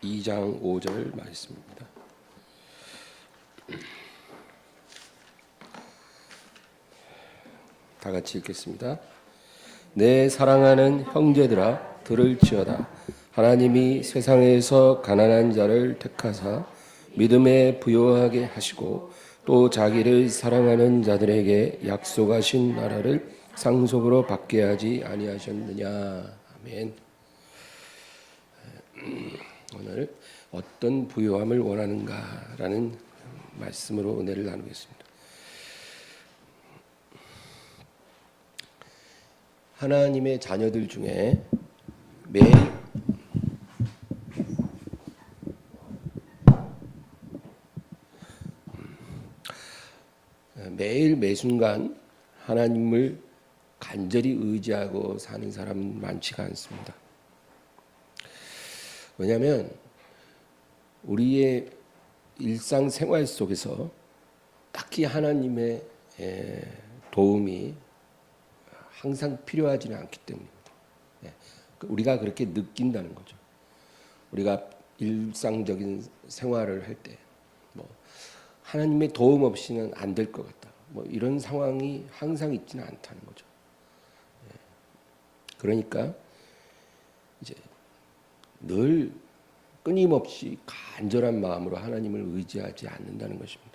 2장 5절 말씀입니다. 다 같이 읽겠습니다. 내 사랑하는 형제들아 들을지어다. 하나님이 세상에서 가난한 자를 택하사 믿음에 부요하게 하시고 또 자기를 사랑하는 자들에게 약속하신 나라를 상속으로 받게 하지 아니하셨느냐. 아멘. 오늘 어떤 부요함을 원하는가라는 말씀으로 은혜를 나누겠습니다. 하나님의 자녀들 중에 매일 매순간 하나님을 간절히 의지하고 사는 사람은 많지가 않습니다. 왜냐하면 우리의 일상생활 속에서 딱히 하나님의 도움이 항상 필요하지는 않기 때문입니다. 우리가 그렇게 느낀다는 거죠. 우리가 일상적인 생활을 할 때 하나님의 도움 없이는 안 될 것 같다. 이런 상황이 항상 있지는 않다는 거죠. 그러니까 이제 늘 끊임없이 간절한 마음으로 하나님을 의지하지 않는다는 것입니다.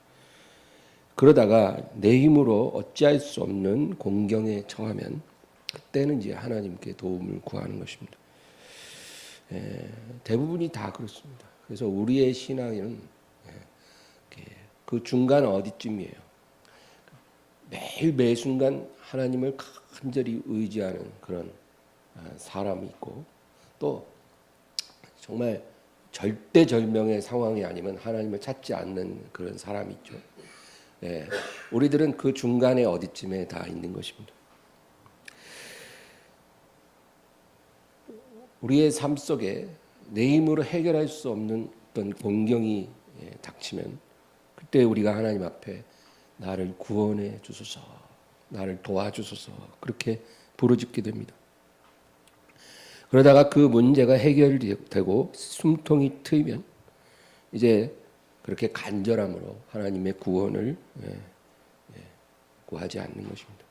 그러다가 내 힘으로 어찌할 수 없는 공경에 처하면 그때는 이제 하나님께 도움을 구하는 것입니다. 대부분이 다 그렇습니다. 그래서 우리의 신앙은 그 중간 어디쯤이에요. 매일 매순간 하나님을 간절히 의지하는 그런 사람이 있고 또 정말 절대절명의 상황이 아니면 하나님을 찾지 않는 그런 사람이 있죠. 우리들은 그 중간에 어디쯤에 다 있는 것입니다. 우리의 삶 속에 내 힘으로 해결할 수 없는 어떤 공경이 닥치면 그때 우리가 하나님 앞에 나를 구원해 주소서, 나를 도와주소서 그렇게 부르짖게 됩니다. 그러다가 그 문제가 해결되고 숨통이 트이면 이제 그렇게 간절함으로 하나님의 구원을 구하지 않는 것입니다.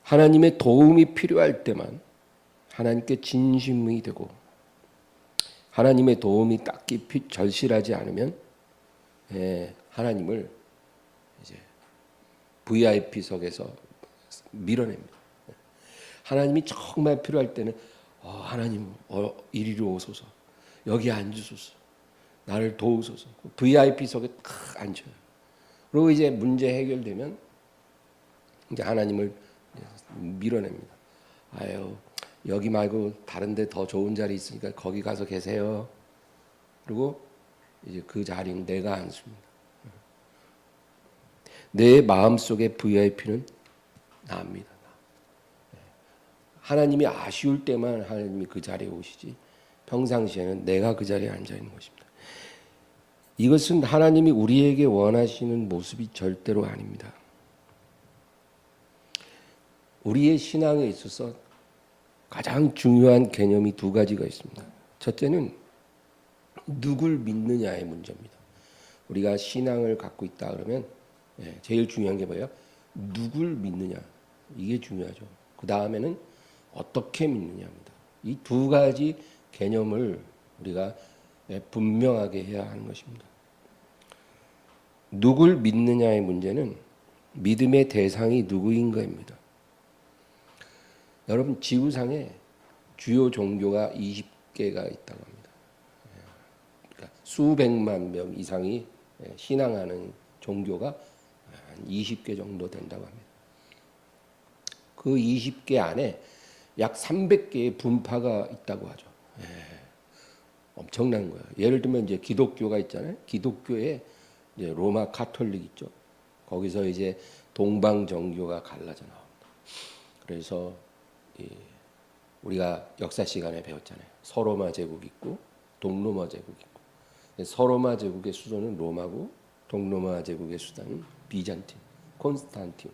하나님의 도움이 필요할 때만 하나님께 진심이 되고 하나님의 도움이 딱히 절실하지 않으면 하나님을 이제 VIP석에서 밀어냅니다. 하나님이 정말 필요할 때는 하나님 이리로 오소서, 여기 앉으소서, 나를 도우소서. VIP석에 탁 앉혀요. 그리고 이제 문제 해결되면 이제 하나님을 밀어냅니다. 아유, 여기 말고 다른 데 더 좋은 자리 있으니까 거기 가서 계세요. 그리고 이제 그 자리는 내가 앉습니다. 내 마음속의 VIP는 나입니다. 하나님이 아쉬울 때만 하나님이 그 자리에 오시지 평상시에는 내가 그 자리에 앉아 있는 것입니다. 이것은 하나님이 우리에게 원하시는 모습이 절대로 아닙니다. 우리의 신앙에 있어서 가장 중요한 개념이 두 가지가 있습니다. 첫째는 누굴 믿느냐의 문제입니다. 우리가 신앙을 갖고 있다 그러면 제일 중요한 게 뭐예요? 누굴 믿느냐. 이게 중요하죠. 그 다음에는 어떻게 믿느냐입니다. 이 두 가지 개념을 우리가 분명하게 해야 하는 것입니다. 누굴 믿느냐의 문제는 믿음의 대상이 누구인가입니다. 여러분 지구상에 주요 종교가 20개가 있다고 합니다. 그러니까 수백만 명 이상이 신앙하는 종교가 한 20개 정도 된다고 합니다. 그 20개 안에 약 300개의 분파가 있다고 하죠. 엄청난 거예요. 예를 들면 이제 기독교가 있잖아요. 기독교에 이제 로마 가톨릭 있죠. 거기서 이제 동방 정교가 갈라져 나옵니다. 그래서 우리가 역사 시간에 배웠잖아요. 서로마 제국 있고 동로마 제국 있고 서로마 제국의 수도는 로마고 동로마 제국의 수도는 비잔틴, 콘스탄틴.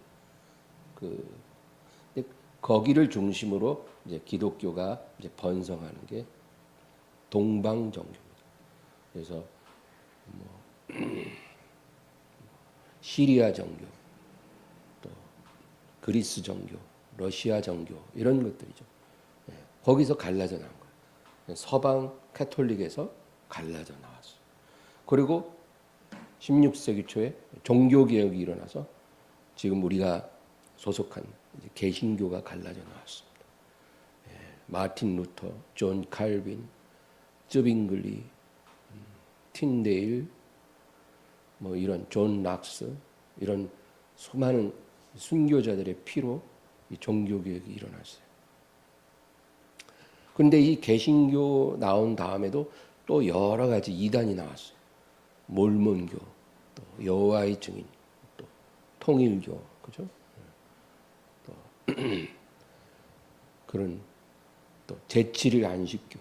거기를 중심으로 이제 기독교가 이제 번성하는 게 동방 종교입니다. 그래서 시리아 종교, 또 그리스 종교, 러시아 종교 이런 것들이죠. 거기서 갈라져 나온 거예요. 서방 카톨릭에서 갈라져 나왔어요. 그리고 16세기 초에 종교 개혁이 일어나서 지금 우리가 소속한 개신교가 갈라져 나왔습니다. 마틴 루터, 존 칼빈, 쯔빙글리, 틴데일, 이런 존 락스 이런 수많은 순교자들의 피로 이 종교 개혁이 일어났어요. 그런데 이 개신교 나온 다음에도 또 여러 가지 이단이 나왔어요. 몰몬교, 또 여호와의 증인, 또 통일교, 그죠? 또 그런 또 제7일 안식교,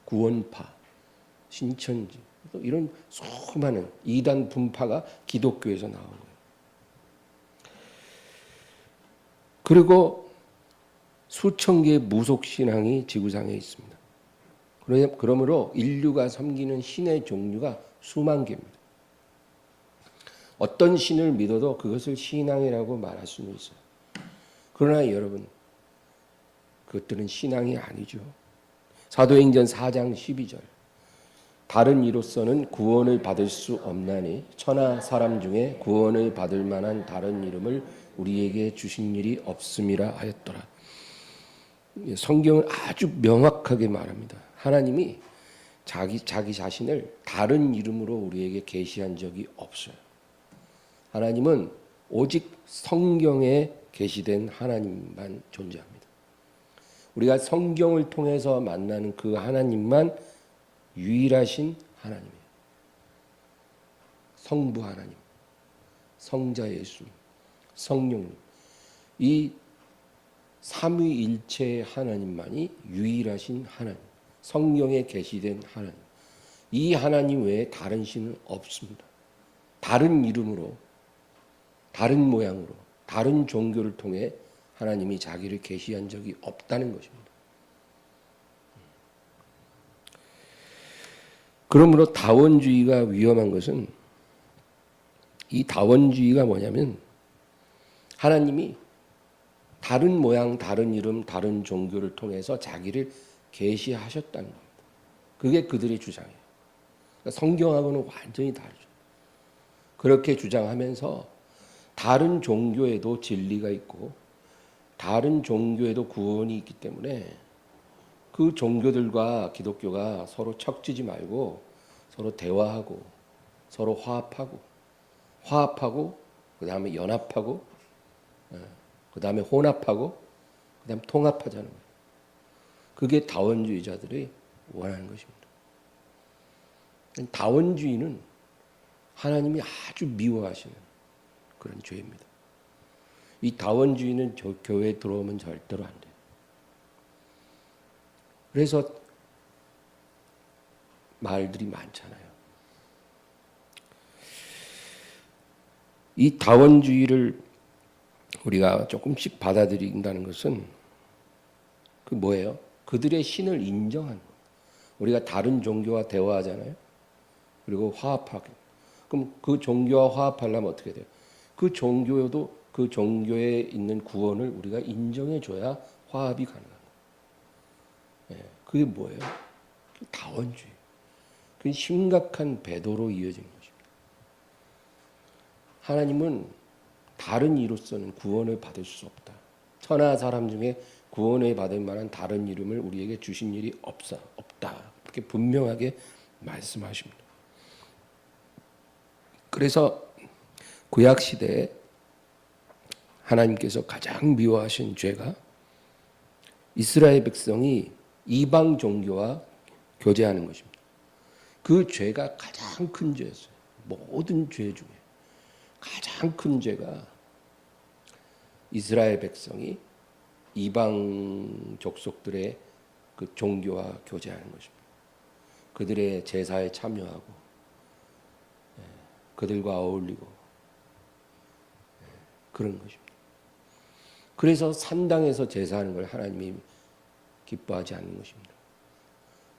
구원파, 신천지, 또 이런 수많은 이단 분파가 기독교에서 나온 거예요. 그리고 수천 개의 무속 신앙이 지구상에 있습니다. 그러므로 인류가 섬기는 신의 종류가 수만 개입니다. 어떤 신을 믿어도 그것을 신앙이라고 말할 수는 있어요. 그러나 여러분, 그것들은 신앙이 아니죠. 사도행전 4장 12절. 다른 이로서는 구원을 받을 수 없나니 천하 사람 중에 구원을 받을 만한 다른 이름을 우리에게 주신 일이 없음이라 하였더라. 성경은 아주 명확하게 말합니다. 하나님이 자기 자신을 다른 이름으로 우리에게 계시한 적이 없어요. 하나님은 오직 성경에 계시된 하나님만 존재합니다. 우리가 성경을 통해서 만나는 그 하나님만 유일하신 하나님이에요. 성부 하나님, 성자 예수님, 성령님, 이 삼위일체의 하나님만이 유일하신 하나님, 성경에 계시된 하나님. 이 하나님 외에 다른 신은 없습니다. 다른 이름으로, 다른 모양으로, 다른 종교를 통해 하나님이 자기를 계시한 적이 없다는 것입니다. 그러므로 다원주의가 위험한 것은, 이 다원주의가 뭐냐면 하나님이 다른 모양, 다른 이름, 다른 종교를 통해서 자기를 계시하셨다는 겁니다. 그게 그들의 주장이에요. 그러니까 성경하고는 완전히 다르죠. 그렇게 주장하면서 다른 종교에도 진리가 있고 다른 종교에도 구원이 있기 때문에 그 종교들과 기독교가 서로 척지지 말고 서로 대화하고 서로 화합하고 그 다음에 연합하고 그 다음에 혼합하고 그 다음에 통합하자는 거예요. 그게 다원주의자들이 원하는 것입니다. 다원주의는 하나님이 아주 미워하시는 그런 죄입니다. 이 다원주의는 교회에 들어오면 절대로 안 돼요. 그래서 말들이 많잖아요. 이 다원주의를 우리가 조금씩 받아들인다는 것은 그 뭐예요? 그들의 신을 인정하는 거예요. 우리가 다른 종교와 대화하잖아요. 그리고 화합하게. 그럼 그 종교와 화합하려면 어떻게 돼요? 그 종교도 그 종교에 있는 구원을 우리가 인정해 줘야 화합이 가능한 거예요. 그게 뭐예요? 다원주의. 그 심각한 배도로 이어진 것입니다. 하나님은 다른 이로서는 구원을 받을 수 없다. 천하 사람 중에 구원을 받을 만한 다른 이름을 우리에게 주신 일이 없다. 그렇게 분명하게 말씀하십니다. 그래서 구약 시대에 하나님께서 가장 미워하신 죄가 이스라엘 백성이 이방 종교와 교제하는 것입니다. 그 죄가 가장 큰 죄였어요. 모든 죄 중에 가장 큰 죄가 이스라엘 백성이 이방 족속들의 그 종교와 교제하는 것입니다. 그들의 제사에 참여하고 그들과 어울리고 그런 것입니다. 그래서 산당에서 제사하는 걸 하나님이 기뻐하지 않는 것입니다.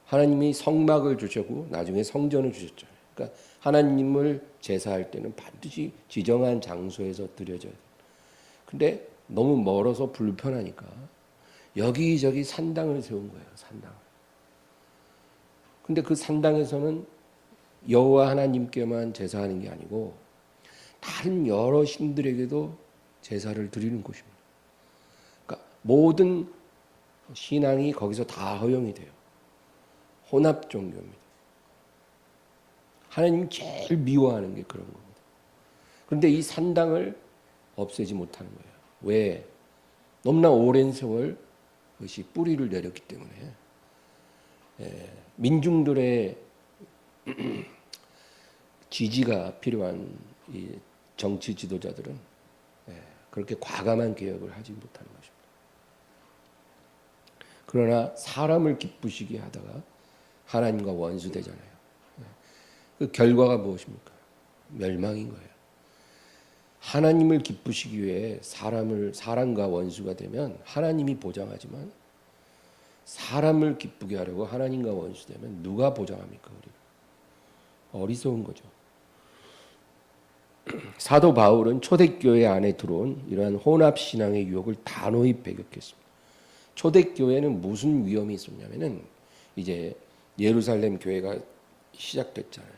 하나님이 성막을 주셨고 나중에 성전을 주셨죠. 그러니까 하나님을 제사할 때는 반드시 지정한 장소에서 드려져야 돼요. 근데 너무 멀어서 불편하니까 여기저기 산당을 세운 거예요. 산당을. 근데 그 산당에서는 여호와 하나님께만 제사하는 게 아니고 다른 여러 신들에게도 제사를 드리는 곳입니다. 그러니까 모든 신앙이 거기서 다 허용이 돼요. 혼합 종교입니다. 하나님이 제일 미워하는 게 그런 겁니다. 그런데 이 산당을 없애지 못하는 거예요. 왜? 너무나 오랜 세월 그것이 뿌리를 내렸기 때문에 민중들의 지지가 필요한 이 정치 지도자들은 그렇게 과감한 개혁을 하지 못하는 것입니다. 그러나 사람을 기쁘시게 하다가 하나님과 원수되잖아요. 그 결과가 무엇입니까? 멸망인 거예요. 하나님을 기쁘시기 위해 사람과 원수가 되면 하나님이 보장하지만 사람을 기쁘게 하려고 하나님과 원수되면 누가 보장합니까? 우리가 어리석은 거죠. 사도 바울은 초대교회 안에 들어온 이러한 혼합신앙의 유혹을 단호히 배격했습니다. 초대교회는 무슨 위험이 있었냐면은 이제 예루살렘 교회가 시작됐잖아요.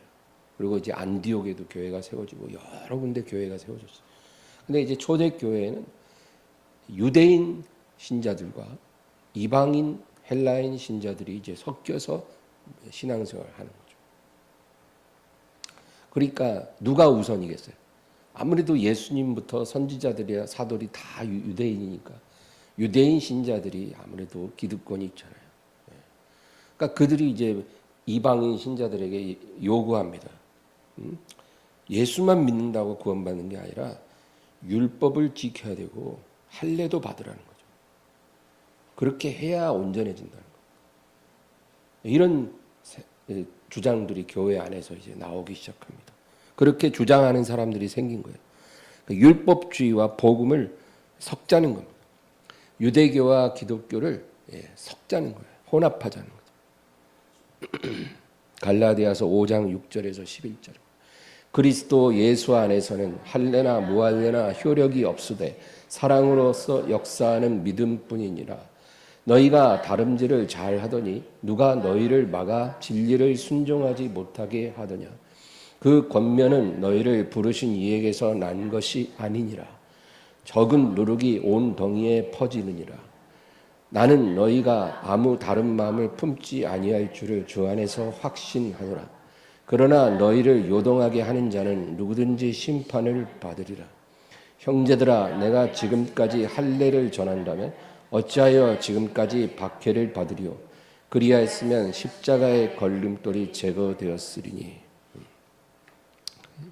그리고 이제 안디옥에도 교회가 세워지고 여러 군데 교회가 세워졌어요. 근데 이제 초대교회에는 유대인 신자들과 이방인 헬라인 신자들이 이제 섞여서 신앙생활을 하는 거죠. 그러니까 누가 우선이겠어요? 아무래도 예수님부터 선지자들이야 사도들이 다 유대인이니까 유대인 신자들이 아무래도 기득권이 있잖아요. 그러니까 그들이 이제 이방인 신자들에게 요구합니다. 예수만 믿는다고 구원받는 게 아니라 율법을 지켜야 되고 할례도 받으라는 거죠. 그렇게 해야 온전해진다는 거예요. 이런 주장들이 교회 안에서 이제 나오기 시작합니다. 그렇게 주장하는 사람들이 생긴 거예요. 율법주의와 복음을 섞자는 겁니다. 유대교와 기독교를 섞자는 거예요. 혼합하자는 거죠. 갈라디아서 5장 6절에서 11절. 그리스도 예수 안에서는 할례나 무할례나 효력이 없으되 사랑으로서 역사하는 믿음뿐이니라. 너희가 다름질을 잘하더니 누가 너희를 막아 진리를 순종하지 못하게 하더냐. 그 권면은 너희를 부르신 이에게서 난 것이 아니니라. 적은 누룩이 온 덩이에 퍼지느니라. 나는 너희가 아무 다른 마음을 품지 아니할 줄을 주 안에서 확신하노라. 그러나 너희를 요동하게 하는 자는 누구든지 심판을 받으리라. 형제들아, 내가 지금까지 할례를 전한다면 어찌하여 지금까지 박해를 받으리요? 그리하였으면 십자가의 걸림돌이 제거되었으리니.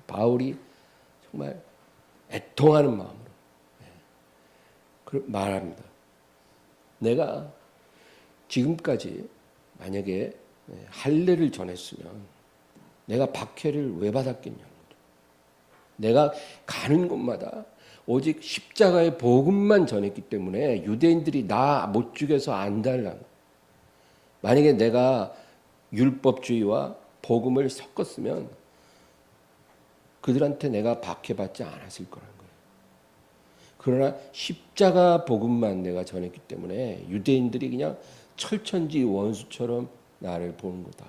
바울이 정말 애통하는 마음으로 말합니다. 내가 지금까지 만약에 할례를 전했으면 내가 박해를 왜 받았겠냐는 거죠. 내가 가는 곳마다 오직 십자가의 복음만 전했기 때문에 유대인들이 나 못 죽여서 안 달라는 거예요. 만약에 내가 율법주의와 복음을 섞었으면 그들한테 내가 박해받지 않았을 거라는 거예요. 그러나 십자가 복음만 내가 전했기 때문에 유대인들이 그냥 철천지 원수처럼 나를 보는 거다.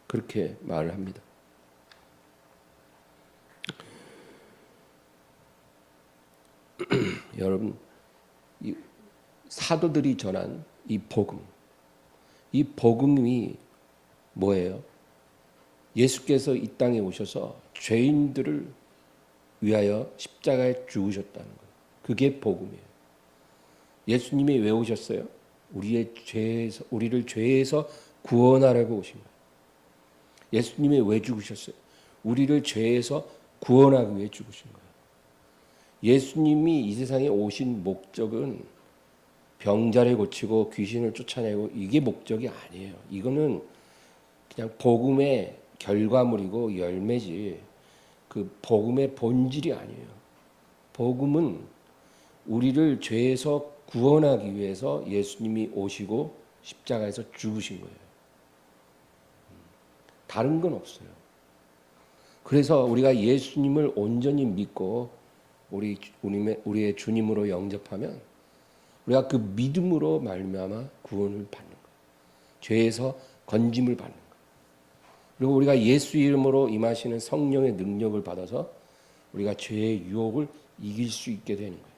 그렇게 말을 합니다. 여러분, 이 사도들이 전한 이 복음이 뭐예요? 예수께서 이 땅에 오셔서 죄인들을 위하여 십자가에 죽으셨다는 거예요. 그게 복음이에요. 예수님이 왜 오셨어요? 우리를 죄에서 구원하라고 오신 거예요. 예수님이 왜 죽으셨어요? 우리를 죄에서 구원하기 위해 죽으신 거예요. 예수님이 이 세상에 오신 목적은 병자를 고치고 귀신을 쫓아내고 이게 목적이 아니에요. 이거는 그냥 복음의 결과물이고 열매지 그 복음의 본질이 아니에요. 복음은 우리를 죄에서 구원하기 위해서 예수님이 오시고 십자가에서 죽으신 거예요. 다른 건 없어요. 그래서 우리가 예수님을 온전히 믿고 우리의 주님으로 영접하면 우리가 그 믿음으로 말미암아 구원을 받는 거예요. 죄에서 건짐을 받는 거예요. 그리고 우리가 예수 이름으로 임하시는 성령의 능력을 받아서 우리가 죄의 유혹을 이길 수 있게 되는 거예요.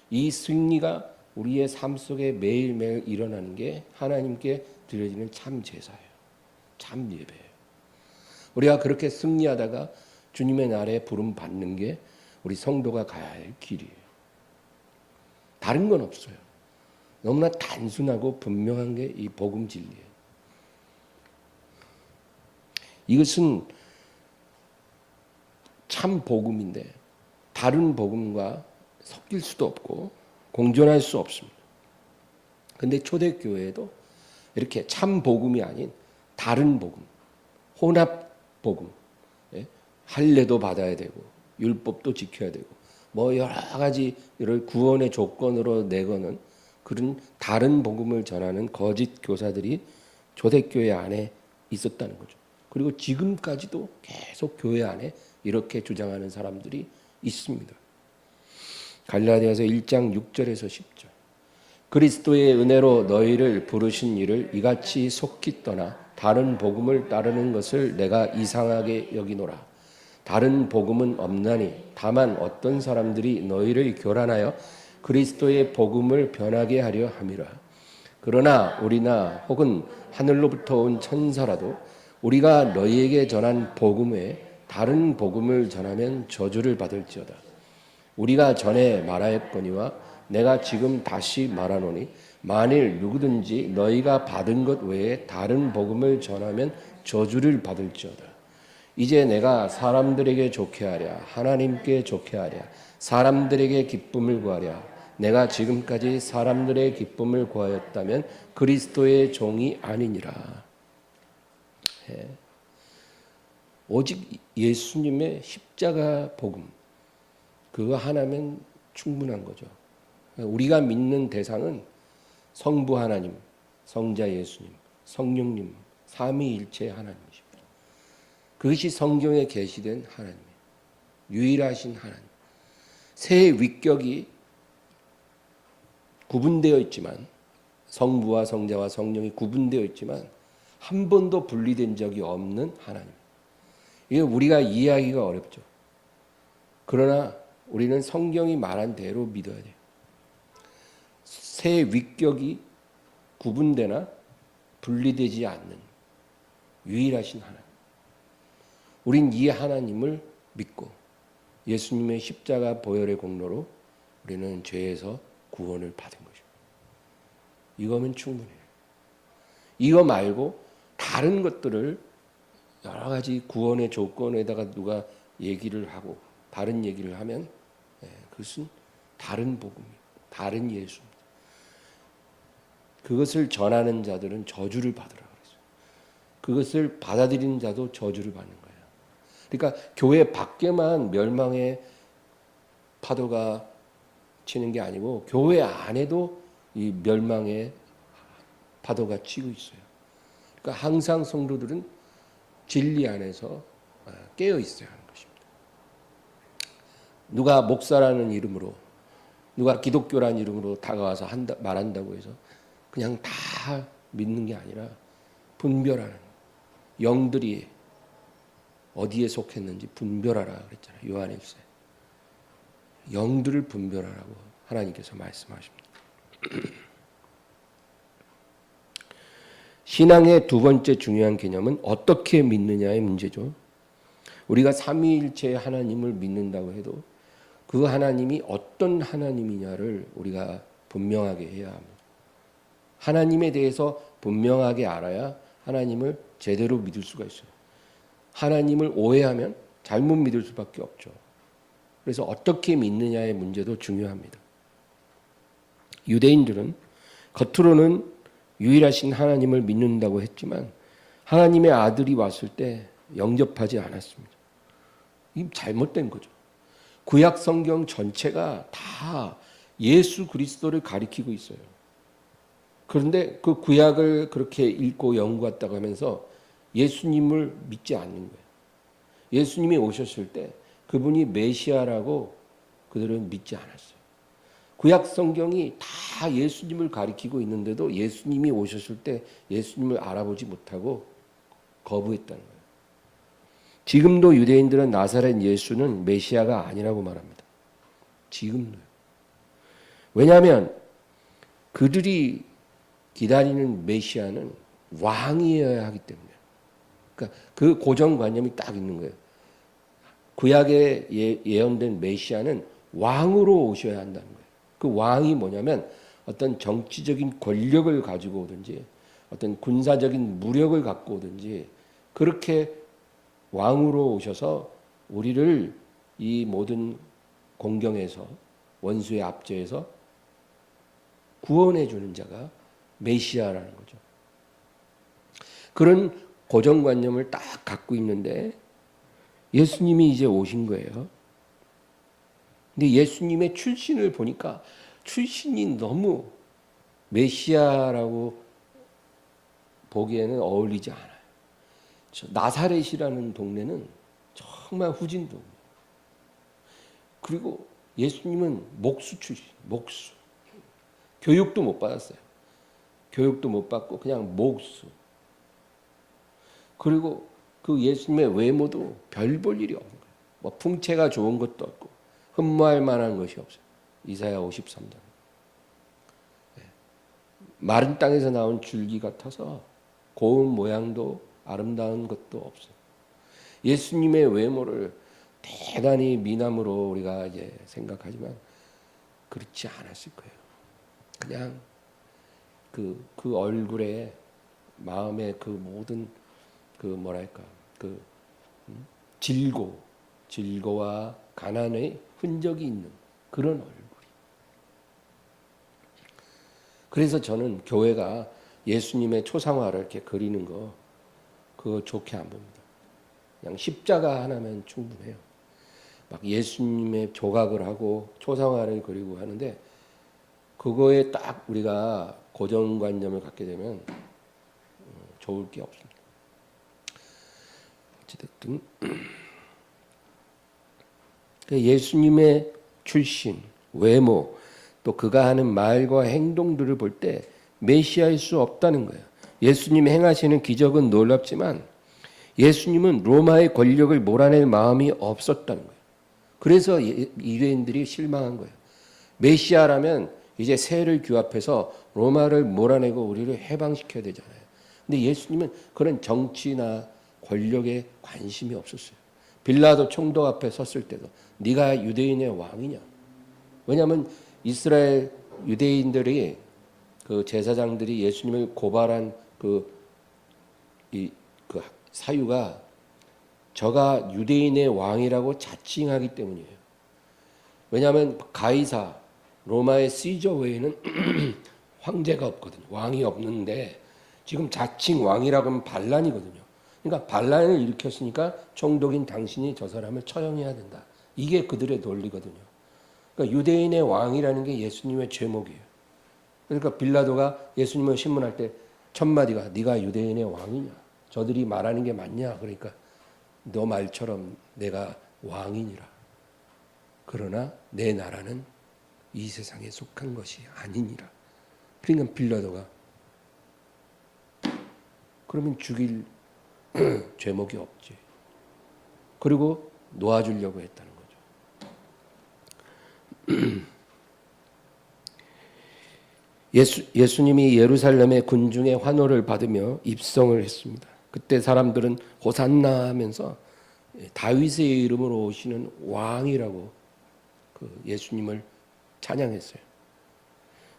이 승리가 우리의 삶 속에 매일매일 일어나는 게 하나님께 드려지는 참 제사예요. 참 예배예요. 우리가 그렇게 승리하다가 주님의 날에 부름 받는 게 우리 성도가 가야 할 길이에요. 다른 건 없어요. 너무나 단순하고 분명한 게 이 복음 진리예요. 이것은 참 복음인데 다른 복음과 섞일 수도 없고 공존할 수 없습니다. 근데 초대교회에도 이렇게 참 복음이 아닌 다른 복음, 혼합 복음, 할례도 받아야 되고 율법도 지켜야 되고 뭐 여러 가지를 구원의 조건으로 내거는 그런 다른 복음을 전하는 거짓 교사들이 초대교회 안에 있었다는 거죠. 그리고 지금까지도 계속 교회 안에 이렇게 주장하는 사람들이 있습니다. 갈라디아서 1장 6절에서 10절. 그리스도의 은혜로 너희를 부르신 이를 이같이 속히 떠나 다른 복음을 따르는 것을 내가 이상하게 여기노라. 다른 복음은 없나니 다만 어떤 사람들이 너희를 교란하여 그리스도의 복음을 변하게 하려 함이라. 그러나 우리나 혹은 하늘로부터 온 천사라도 우리가 너희에게 전한 복음 외에 다른 복음을 전하면 저주를 받을지어다. 우리가 전에 말하였거니와 내가 지금 다시 말하노니 만일 누구든지 너희가 받은 것 외에 다른 복음을 전하면 저주를 받을지어다. 이제 내가 사람들에게 좋게 하랴 하나님께 좋게 하랴 사람들에게 기쁨을 구하랴 내가 지금까지 사람들의 기쁨을 구하였다면 그리스도의 종이 아니니라. 오직 예수님의 십자가 복음 그거 하나면 충분한 거죠. 우리가 믿는 대상은 성부 하나님, 성자 예수님, 성령님, 삼위일체 하나님이십니다. 그것이 성경에 계시된 하나님이에요. 유일하신 하나님. 세 위격이 구분되어 있지만 성부와 성자와 성령이 구분되어 있지만 한 번도 분리된 적이 없는 하나님. 이게 우리가 이해하기가 어렵죠. 그러나 우리는 성경이 말한 대로 믿어야 돼요. 세 위격이 구분되나 분리되지 않는 유일하신 하나님. 우린 이 하나님을 믿고 예수님의 십자가 보혈의 공로로 우리는 죄에서 구원을 받은 것입니다. 이거면 충분해요. 이거 말고 다른 것들을 여러 가지 구원의 조건에다가 누가 얘기를 하고 다른 얘기를 하면 그것은 다른 복음이에요. 다른 예수입니다. 그것을 전하는 자들은 저주를 받으라 그랬어요. 그것을 받아들이는 자도 저주를 받는 거예요. 그러니까 교회 밖에만 멸망의 파도가 치는 게 아니고 교회 안에도 이 멸망의 파도가 치고 있어요. 그러니까 항상 성도들은 진리 안에서 깨어 있어야 하는 것입니다. 누가 목사라는 이름으로 누가 기독교라는 이름으로 다가와서 말한다고 해서 그냥 다 믿는 게 아니라 분별하는 영들이 어디에 속했는지 분별하라 그랬잖아요. 요한일서. 영들을 분별하라고 하나님께서 말씀하십니다. 신앙의 두 번째 중요한 개념은 어떻게 믿느냐의 문제죠. 우리가 삼위일체의 하나님을 믿는다고 해도 그 하나님이 어떤 하나님이냐를 우리가 분명하게 해야 합니다. 하나님에 대해서 분명하게 알아야 하나님을 제대로 믿을 수가 있어요. 하나님을 오해하면 잘못 믿을 수밖에 없죠. 그래서 어떻게 믿느냐의 문제도 중요합니다. 유대인들은 겉으로는 유일하신 하나님을 믿는다고 했지만 하나님의 아들이 왔을 때 영접하지 않았습니다. 이 잘못된 거죠. 구약 성경 전체가 다 예수 그리스도를 가리키고 있어요. 그런데 그 구약을 그렇게 읽고 연구했다고 하면서 예수님을 믿지 않는 거예요. 예수님이 오셨을 때 그분이 메시아라고 그들은 믿지 않았어요. 구약 성경이 다 예수님을 가리키고 있는데도 예수님이 오셨을 때 예수님을 알아보지 못하고 거부했다는 거예요. 지금도 유대인들은 나사렛 예수는 메시아가 아니라고 말합니다. 지금도요. 왜냐하면 그들이 기다리는 메시아는 왕이어야 하기 때문에. 그러니까 그 고정관념이 딱 있는 거예요. 구약에 예언된 메시아는 왕으로 오셔야 한다는 거예요. 그 왕이 뭐냐면 어떤 정치적인 권력을 가지고 오든지 어떤 군사적인 무력을 갖고 오든지 그렇게 왕으로 오셔서 우리를 이 모든 공경에서 원수의 압제에서 구원해 주는 자가 메시아라는 거죠. 그런 고정관념을 딱 갖고 있는데 예수님이 이제 오신 거예요. 근데 예수님의 출신을 보니까 출신이 너무 메시아라고 보기에는 어울리지 않아요. 나사렛이라는 동네는 정말 후진 동네. 그리고 예수님은 목수 출신, 목수. 교육도 못 받았어요. 교육도 못 받고 그냥 목수. 그리고 그 예수님의 외모도 별 볼 일이 없는 거예요. 뭐 풍채가 좋은 것도 없고 흠모할 만한 것이 없어요. 이사야 53장. 마른 땅에서 나온 줄기 같아서 고운 모양도 아름다운 것도 없어요. 예수님의 외모를 대단히 미남으로 우리가 이제 생각하지만 그렇지 않았을 거예요. 그냥 그 얼굴에 마음에 그 모든 그 뭐랄까 그 질고와 가난의 흔적이 있는 그런 얼굴이. 그래서 저는 교회가 예수님의 초상화를 이렇게 그리는 거 그거 좋게 안 봅니다. 그냥 십자가 하나면 충분해요. 막 예수님의 조각을 하고 초상화를 그리고 하는데 그거에 딱 우리가 고정관념을 갖게 되면 좋을 게 없습니다. 어찌됐든 예수님의 출신, 외모, 또 그가 하는 말과 행동들을 볼 때 메시아일 수 없다는 거예요. 예수님 행하시는 기적은 놀랍지만 예수님은 로마의 권력을 몰아낼 마음이 없었다는 거예요. 그래서 유대인들이 실망한 거예요. 메시아라면 이제 세를 규합해서 로마를 몰아내고 우리를 해방시켜야 되잖아요. 근데 예수님은 그런 정치나 권력에 관심이 없었어요. 빌라도 총독 앞에 섰을 때도 네가 유대인의 왕이냐? 왜냐하면 이스라엘 유대인들이 그 제사장들이 예수님을 고발한 그 사유가 저가 유대인의 왕이라고 자칭하기 때문이에요. 왜냐하면 가이사 로마의 시저 외에는 황제가 없거든요. 왕이 없는데 지금 자칭 왕이라고 하면 반란이거든요. 그러니까 반란을 일으켰으니까 총독인 당신이 저 사람을 처형해야 된다. 이게 그들의 논리거든요. 그러니까 유대인의 왕이라는 게 예수님의 제목이에요. 그러니까 빌라도가 예수님을 신문할 때 첫 마디가 네가 유대인의 왕이냐? 저들이 말하는 게 맞냐? 그러니까 너 말처럼 내가 왕이니라. 그러나 내 나라는 이 세상에 속한 것이 아니니라. 그러니까 빌라도가 그러면 죽일 죄목이 없지. 그리고 놓아주려고 했다는 거죠. 예수님이 예루살렘의 군중의 환호를 받으며 입성을 했습니다. 그때 사람들은 호산나 하면서 다윗의 이름으로 오시는 왕이라고 그 예수님을 찬양했어요.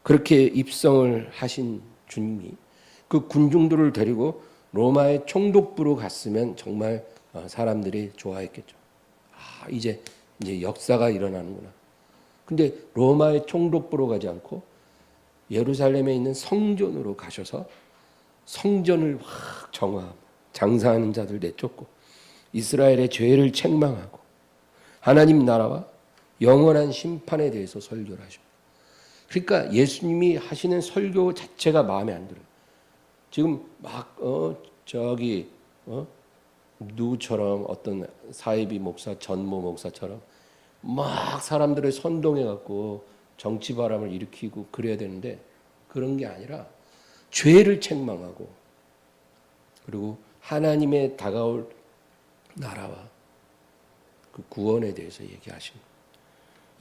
그렇게 입성을 하신 주님이 그 군중들을 데리고 로마의 총독부로 갔으면 정말 사람들이 좋아했겠죠. 아, 이제 역사가 일어나는구나. 근데 로마의 총독부로 가지 않고 예루살렘에 있는 성전으로 가셔서 성전을 확 정화하고 장사하는 자들 내쫓고 이스라엘의 죄를 책망하고 하나님 나라와 영원한 심판에 대해서 설교를 하십니다. 그러니까 예수님이 하시는 설교 자체가 마음에 안 들어요. 지금 막 누구처럼 어떤 사이비 목사, 전모 목사처럼 막 사람들을 선동해 갖고 정치 바람을 일으키고 그래야 되는데 그런 게 아니라 죄를 책망하고 그리고 하나님의 다가올 나라와 그 구원에 대해서 얘기하십니다.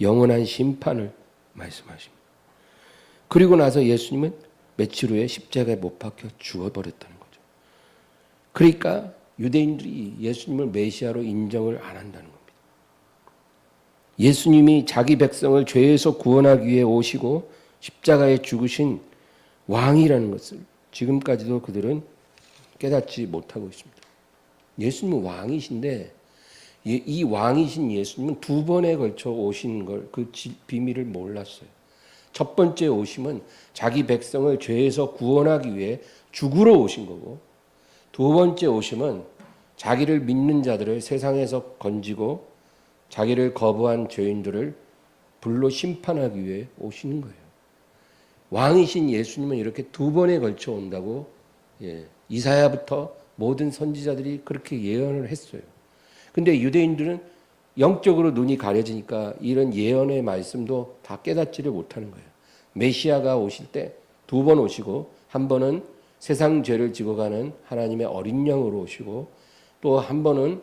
영원한 심판을 말씀하십니다. 그리고 나서 예수님은 며칠 후에 십자가에 못 박혀 죽어버렸다는 거죠. 그러니까 유대인들이 예수님을 메시아로 인정을 안 한다는 겁니다. 예수님이 자기 백성을 죄에서 구원하기 위해 오시고 십자가에 죽으신 왕이라는 것을 지금까지도 그들은 깨닫지 못하고 있습니다. 예수님은 왕이신데 이 왕이신 예수님은 두 번에 걸쳐 오신 걸 그 비밀을 몰랐어요. 첫 번째 오심은 자기 백성을 죄에서 구원하기 위해 죽으러 오신 거고 두 번째 오심은 자기를 믿는 자들을 세상에서 건지고 자기를 거부한 죄인들을 불로 심판하기 위해 오시는 거예요. 왕이신 예수님은 이렇게 두 번에 걸쳐 온다고 이사야부터 모든 선지자들이 그렇게 예언을 했어요. 근데 유대인들은 영적으로 눈이 가려지니까 이런 예언의 말씀도 다 깨닫지를 못하는 거예요. 메시아가 오실 때 두 번 오시고 한 번은 세상 죄를 지고 가는 하나님의 어린 양으로 오시고 또 한 번은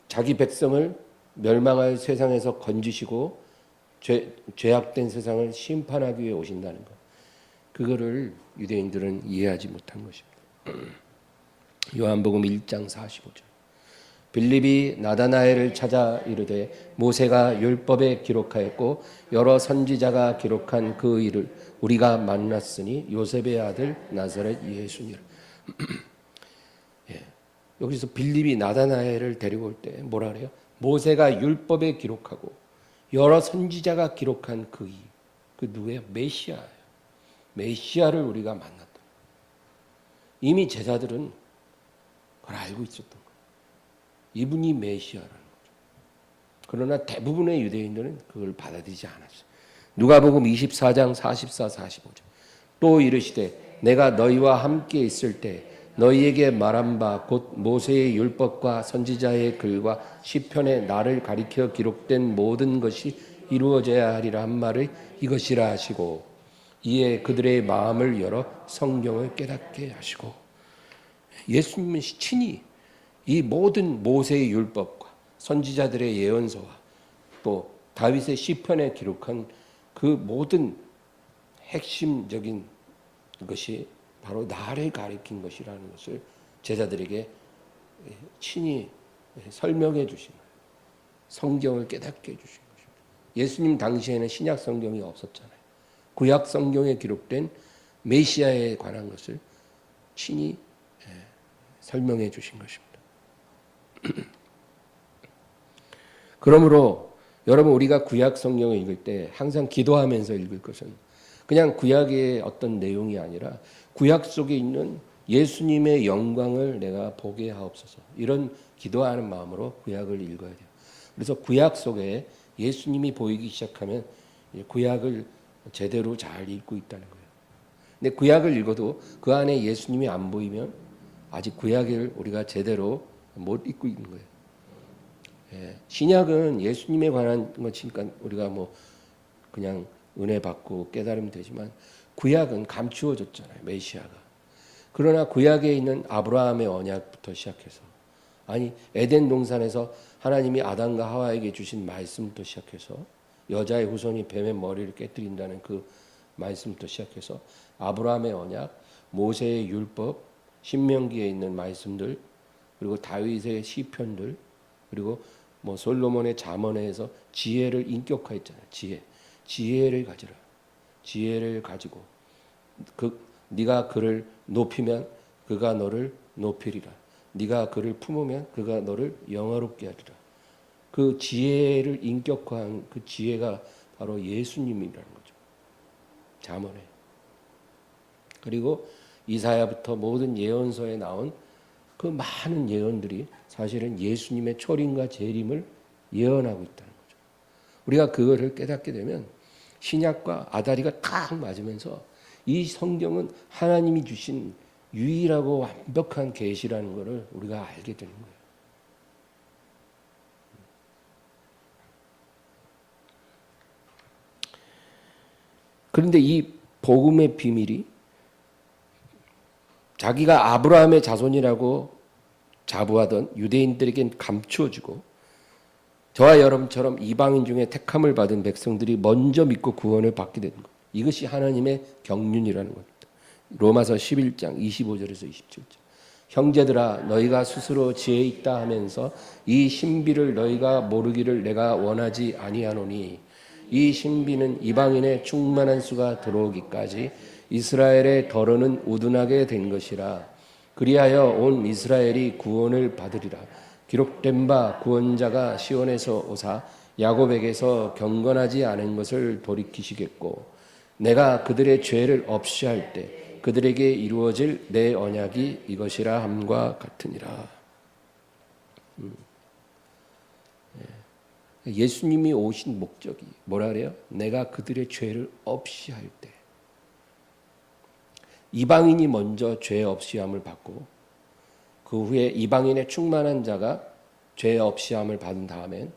자기 백성을 멸망할 세상에서 건지시고 죄악된 세상을 심판하기 위해 오신다는 것. 그거를 유대인들은 이해하지 못한 것입니다. 요한복음 1장 45절. 빌립이 나다나엘을 찾아 이르되 모세가 율법에 기록하였고 여러 선지자가 기록한 그 일을 우리가 만났으니 요셉의 아들 나사렛 예수니라. 여기서 빌립이 나다나엘을 데리고 올 때 뭐라 그래요? 모세가 율법에 기록하고 여러 선지자가 기록한 그 누구예요? 메시아예요. 메시아를 우리가 만났다. 이미 제자들은 그걸 알고 있었던 거예요. 이분이 메시아라는 거죠. 그러나 대부분의 유대인들은 그걸 받아들이지 않았어요. 누가복음 24장 44, 45절. 또 이르시되 내가 너희와 함께 있을 때 너희에게 말한 바 곧 모세의 율법과 선지자의 글과 시편에 나를 가리켜 기록된 모든 것이 이루어져야 하리라 한 말을 이것이라 하시고 이에 그들의 마음을 열어 성경을 깨닫게 하시고 예수님은 친히 이 모든 모세의 율법과 선지자들의 예언서와 또 다윗의 시편에 기록한 그 모든 핵심적인 것이 바로 나를 가리킨 것이라는 것을 제자들에게 친히 설명해 주신 거예요. 성경을 깨닫게 해 주신 것입니다. 예수님 당시에는 신약 성경이 없었잖아요. 구약 성경에 기록된 메시아에 관한 것을 친히 설명해 주신 것입니다. 그러므로 여러분 우리가 구약 성경을 읽을 때 항상 기도하면서 읽을 것은 그냥 구약의 어떤 내용이 아니라 구약 속에 있는 예수님의 영광을 내가 보게 하옵소서. 이런 기도하는 마음으로 구약을 읽어야 돼요. 그래서 구약 속에 예수님이 보이기 시작하면 구약을 제대로 잘 읽고 있다는 거예요. 근데 구약을 읽어도 그 안에 예수님이 안 보이면 아직 구약을 우리가 제대로 못 읽고 있는 거예요. 신약은 예수님에 관한 것이니까 우리가 뭐 그냥 은혜 받고 깨달으면 되지만 구약은 감추어졌잖아요. 메시아가. 그러나 구약에 있는 아브라함의 언약부터 시작해서 아니 에덴 동산에서 하나님이 아담과 하와에게 주신 말씀부터 시작해서 여자의 후손이 뱀의 머리를 깨뜨린다는 그 말씀부터 시작해서 아브라함의 언약, 모세의 율법, 신명기에 있는 말씀들 그리고 다윗의 시편들 그리고 뭐 솔로몬의 잠언에서 지혜를 인격화했잖아요. 지혜를 가지라. 지혜를 가지고 네가 그를 높이면 그가 너를 높이리라. 네가 그를 품으면 그가 너를 영화롭게 하리라. 그 지혜를 인격화한 그 지혜가 바로 예수님이라는 거죠. 잠언에. 그리고 이사야부터 모든 예언서에 나온 그 많은 예언들이 사실은 예수님의 초림과 재림을 예언하고 있다는 거죠. 우리가 그거를 깨닫게 되면 신약과 아다리가 딱 맞으면서 이 성경은 하나님이 주신 유일하고 완벽한 계시라는 것을 우리가 알게 되는 거예요. 그런데 이 복음의 비밀이 자기가 아브라함의 자손이라고 자부하던 유대인들에겐 감추어지고 저와 여러분처럼 이방인 중에 택함을 받은 백성들이 먼저 믿고 구원을 받게 되는 것. 이것이 하나님의 경륜이라는 겁니다. 로마서 11장 25절에서 27절. 형제들아 너희가 스스로 지혜 있다 하면서 이 신비를 너희가 모르기를 내가 원하지 아니하노니 이 신비는 이방인의 충만한 수가 들어오기까지 이스라엘의 덜어는 우둔하게 된 것이라. 그리하여 온 이스라엘이 구원을 받으리라. 기록된 바 구원자가 시온에서 오사 야곱에게서 경건하지 않은 것을 돌이키시겠고 내가 그들의 죄를 없이 할 때 그들에게 이루어질 내 언약이 이것이라 함과 같으니라. 예수님이 오신 목적이 뭐라 그래요? 내가 그들의 죄를 없이 할 때. 이방인이 먼저 죄 없이 함을 받고 그 후에 이방인의 충만한 자가 죄 없이 함을 받은 다음엔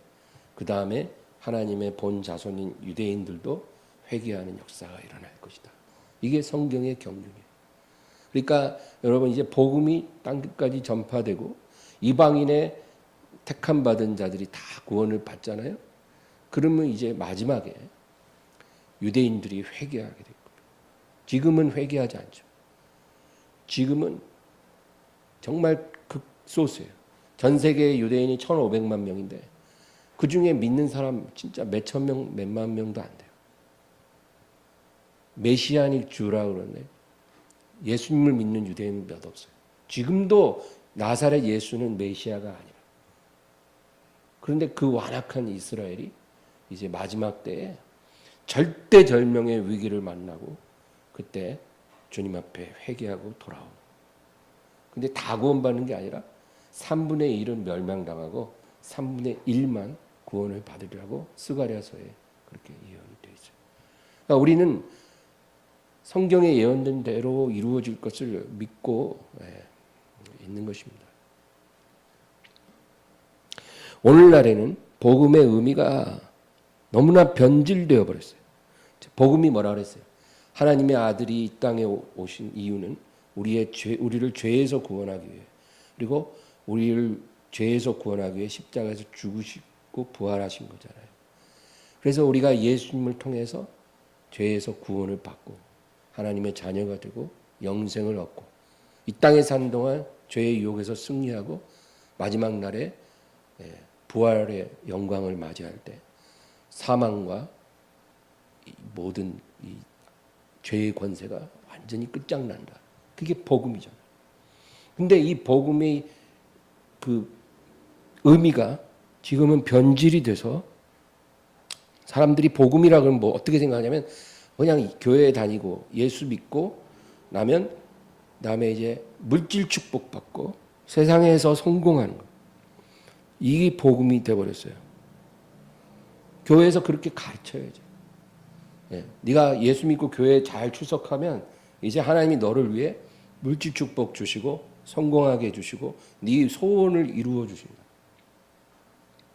그 다음에 하나님의 본 자손인 유대인들도 회개하는 역사가 일어날 것이다. 이게 성경의 경륜이에요. 그러니까 여러분 이제 복음이 땅끝까지 전파되고 이방인의 택함 받은 자들이 다 구원을 받잖아요. 그러면 이제 마지막에 유대인들이 회개하게 될 거예요. 지금은 회개하지 않죠. 지금은 정말 극소수예요. 전 세계 유대인이 1,500만 명인데 그 중에 믿는 사람 진짜 몇천 명, 몇만 명도 안 돼요. 메시아닉 주라고 그러네. 예수님을 믿는 유대인은 몇 없어요. 지금도 나사렛 예수는 메시아가 아니라. 그런데 그 완악한 이스라엘이 이제 마지막 때에 절대절명의 위기를 만나고 그때 주님 앞에 회개하고 돌아오는. 근데 다 구원받는 게 아니라 3분의 1은 멸망당하고 3분의 1만 구원을 받으리라고 스가랴서에 그렇게 예언이 되어 있어요. 그러니까 우리는 성경에 예언된 대로 이루어질 것을 믿고 있는 것입니다. 오늘날에는 복음의 의미가 너무나 변질되어 버렸어요. 복음이 뭐라 그랬어요? 하나님의 아들이 이 땅에 오신 이유는 우리를 죄에서 구원하기 위해 그리고 우리를 죄에서 구원하기 위해 십자가에서 죽으시고 부활하신 거잖아요. 그래서 우리가 예수님을 통해서 죄에서 구원을 받고 하나님의 자녀가 되고 영생을 얻고 이 땅에 사는 동안 죄의 유혹에서 승리하고 마지막 날에 부활의 영광을 맞이할 때 사망과 모든 이 죄의 권세가 완전히 끝장난다. 그게 복음이잖아요. 근데 이 복음의 그 의미가 지금은 변질이 돼서 사람들이 복음이라 그러면 뭐 어떻게 생각하냐면 그냥 교회에 다니고 예수 믿고 나면 그다음에 이제 물질 축복 받고 세상에서 성공하는 거. 이게 복음이 돼버렸어요. 교회에서 그렇게 가르쳐야죠. 네가 예수 믿고 교회에 잘 출석하면 이제 하나님이 너를 위해 물질 축복 주시고 성공하게 해주시고 네 소원을 이루어 주십니다.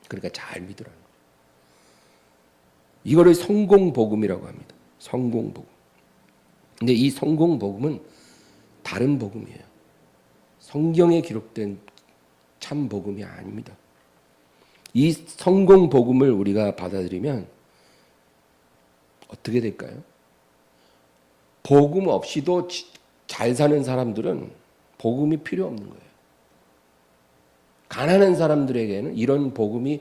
그러니까 잘 믿으라는 거예요. 이거를 성공복음이라고 합니다. 성공복음. 근데 이 성공복음은 다른 복음이에요. 성경에 기록된 참 복음이 아닙니다. 이 성공복음을 우리가 받아들이면 어떻게 될까요? 복음 없이도 잘 사는 사람들은 복음이 필요 없는 거예요. 가난한 사람들에게는 이런 복음이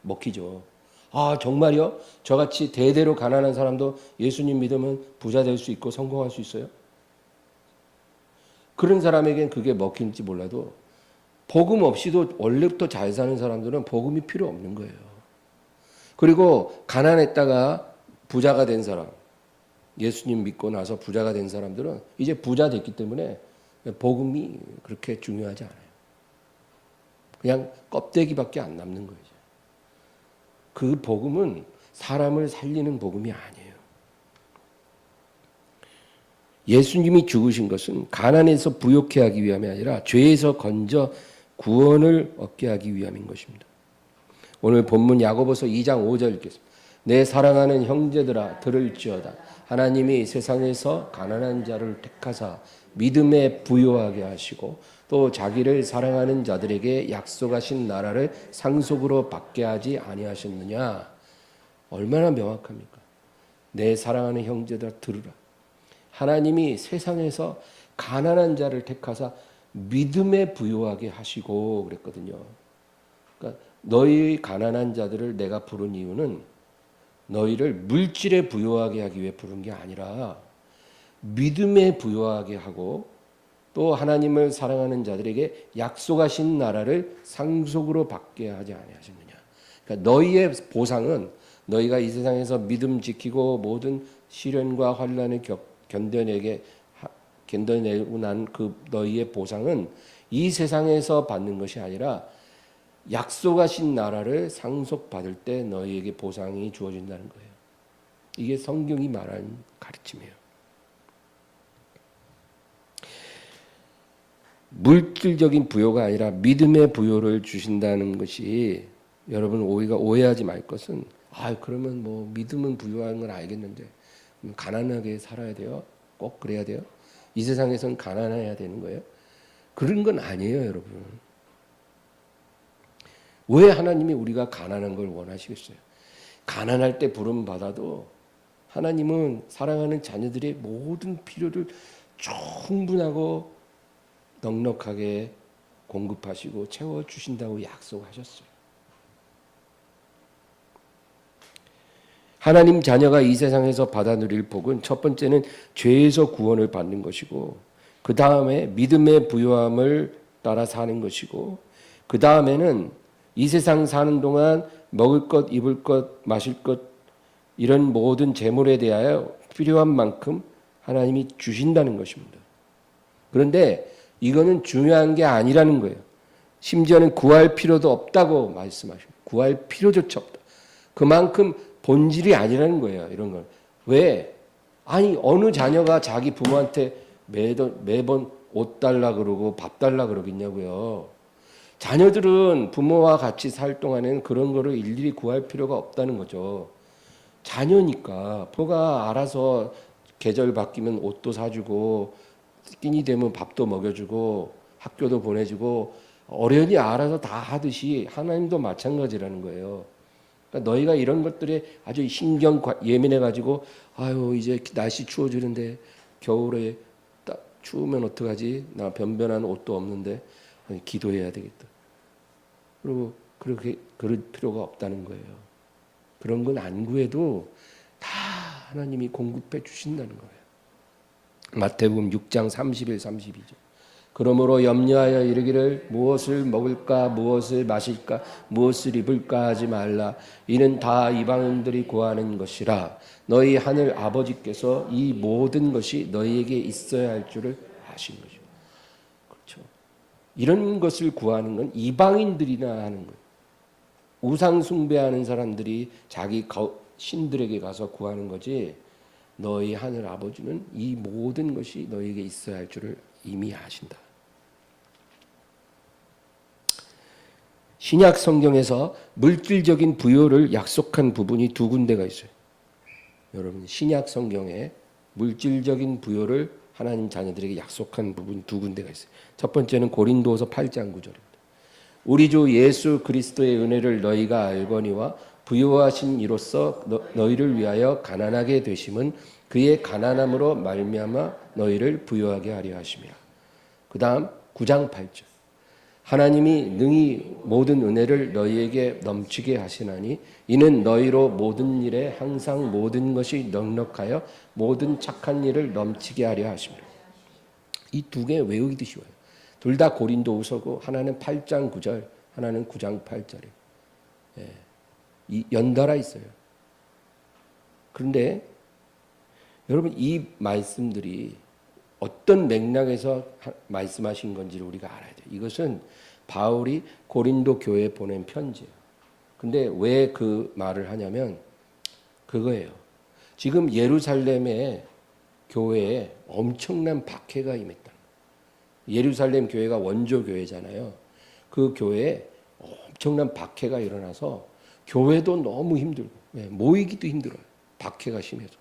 먹히죠. 아 정말요? 저같이 대대로 가난한 사람도 예수님 믿으면 부자 될 수 있고 성공할 수 있어요? 그런 사람에겐 그게 먹힐지 몰라도 복음 없이도 원래부터 잘 사는 사람들은 복음이 필요 없는 거예요. 그리고 가난했다가 부자가 된 사람, 예수님 믿고 나서 부자가 된 사람들은 이제 부자 됐기 때문에 복음이 그렇게 중요하지 않아요. 그냥 껍데기밖에 안 남는 거예요. 그 복음은 사람을 살리는 복음이 아니에요. 예수님이 죽으신 것은 가난에서 부욕해 하기 위함이 아니라 죄에서 건져 구원을 얻게 하기 위함인 것입니다. 오늘 본문 야고보서 2장 5절 읽겠습니다. 내 사랑하는 형제들아 들을지어다. 하나님이 세상에서 가난한 자를 택하사 믿음에 부요하게 하시고 또 자기를 사랑하는 자들에게 약속하신 나라를 상속으로 받게 하지 아니하셨느냐. 얼마나 명확합니까? 내 사랑하는 형제들아 들으라. 하나님이 세상에서 가난한 자를 택하사 믿음에 부요하게 하시고 그랬거든요. 그러니까 너희 가난한 자들을 내가 부른 이유는 너희를 물질에 부요하게 하기 위해 부른 게 아니라 믿음에 부요하게 하고 또 하나님을 사랑하는 자들에게 약속하신 나라를 상속으로 받게 하지 아니하셨느냐. 그러니까 너희의 보상은 너희가 이 세상에서 믿음 지키고 모든 시련과 환난을 견뎌내고 난 그 너희의 보상은 이 세상에서 받는 것이 아니라 약속하신 나라를 상속받을 때 너희에게 보상이 주어진다는 거예요. 이게 성경이 말하는 가르침이에요. 물질적인 부요가 아니라 믿음의 부요를 주신다는 것이 여러분 우리가 오해하지 말 것은 그러면 뭐 믿음은 부요한 건 알겠는데 가난하게 살아야 돼요? 꼭 그래야 돼요? 이 세상에선 가난해야 되는 거예요? 그런 건 아니에요, 여러분. 왜 하나님이 우리가 가난한 걸 원하시겠어요? 가난할 때 부름 받아도 하나님은 사랑하는 자녀들의 모든 필요를 충분하고 넉넉하게 공급하시고 채워주신다고 약속하셨어요. 하나님 자녀가 이 세상에서 받아 누릴 복은 첫 번째는 죄에서 구원을 받는 것이고 그 다음에 믿음의 부요함을 따라 사는 것이고 그 다음에는 이 세상 사는 동안 먹을 것, 입을 것, 마실 것 이런 모든 재물에 대하여 필요한 만큼 하나님이 주신다는 것입니다. 그런데 이거는 중요한 게 아니라는 거예요. 심지어는 구할 필요도 없다고 말씀하십니다. 구할 필요조차 없다. 그만큼 본질이 아니라는 거예요. 이런 건. 왜? 어느 자녀가 자기 부모한테 매번 옷 달라 그러고 밥 달라 그러겠냐고요. 자녀들은 부모와 같이 살 동안에는 그런 거를 일일이 구할 필요가 없다는 거죠. 자녀니까 부모가 알아서 계절 바뀌면 옷도 사주고 끼니 되면 밥도 먹여주고 학교도 보내주고 어련히 알아서 다 하듯이 하나님도 마찬가지라는 거예요. 그러니까 너희가 이런 것들에 아주 신경 예민해가지고 이제 날씨 추워지는데 겨울에 딱 추우면 어떡하지? 나 변변한 옷도 없는데 기도해야 되겠다. 그리고 그렇게 그럴 필요가 없다는 거예요. 그런 건 안 구해도 다 하나님이 공급해 주신다는 거예요. 마태복음 6장 31, 32절. 그러므로 염려하여 이르기를 무엇을 먹을까 무엇을 마실까 무엇을 입을까 하지 말라. 이는 다 이방인들이 구하는 것이라. 너희 하늘 아버지께서 이 모든 것이 너희에게 있어야 할 줄을 아신 것이죠. 그렇죠. 이런 것을 구하는 건 이방인들이나 하는 거예요. 우상 숭배하는 사람들이 자기 신들에게 가서 구하는 거지. 너희 하늘 아버지는 이 모든 것이 너희에게 있어야 할 줄을 이미 아신다. 신약 성경에서 물질적인 부요를 약속한 부분이 두 군데가 있어요. 여러분 신약 성경에 물질적인 부요를 하나님 자녀들에게 약속한 부분 두 군데가 있어요. 첫 번째는 고린도서 8장 9절입니다. 우리 주 예수 그리스도의 은혜를 너희가 알거니와 부요하신 이로써 너희를 위하여 가난하게 되심은 그의 가난함으로 말미암아 너희를 부요하게 하려 하심이라. 그 다음 9장 8절. 하나님이 능히 모든 은혜를 너희에게 넘치게 하시나니 이는 너희로 모든 일에 항상 모든 것이 넉넉하여 모든 착한 일을 넘치게 하려 하심이라. 이 두 개 외우기도 쉬워요. 둘 다 고린도후서고 하나는 8장 9절, 하나는 9장 8절이에요. 이 연달아 있어요. 그런데 여러분 이 말씀들이 어떤 맥락에서 말씀하신 건지를 우리가 알아야 돼요. 이것은 바울이 고린도 교회에 보낸 편지예요. 근데 왜 그 말을 하냐면 그거예요. 지금 예루살렘에 교회에 엄청난 박해가 임했다. 예루살렘 교회가 원조 교회잖아요. 그 교회에 엄청난 박해가 일어나서 교회도 너무 힘들고 모이기도 힘들어요. 박해가 심해서.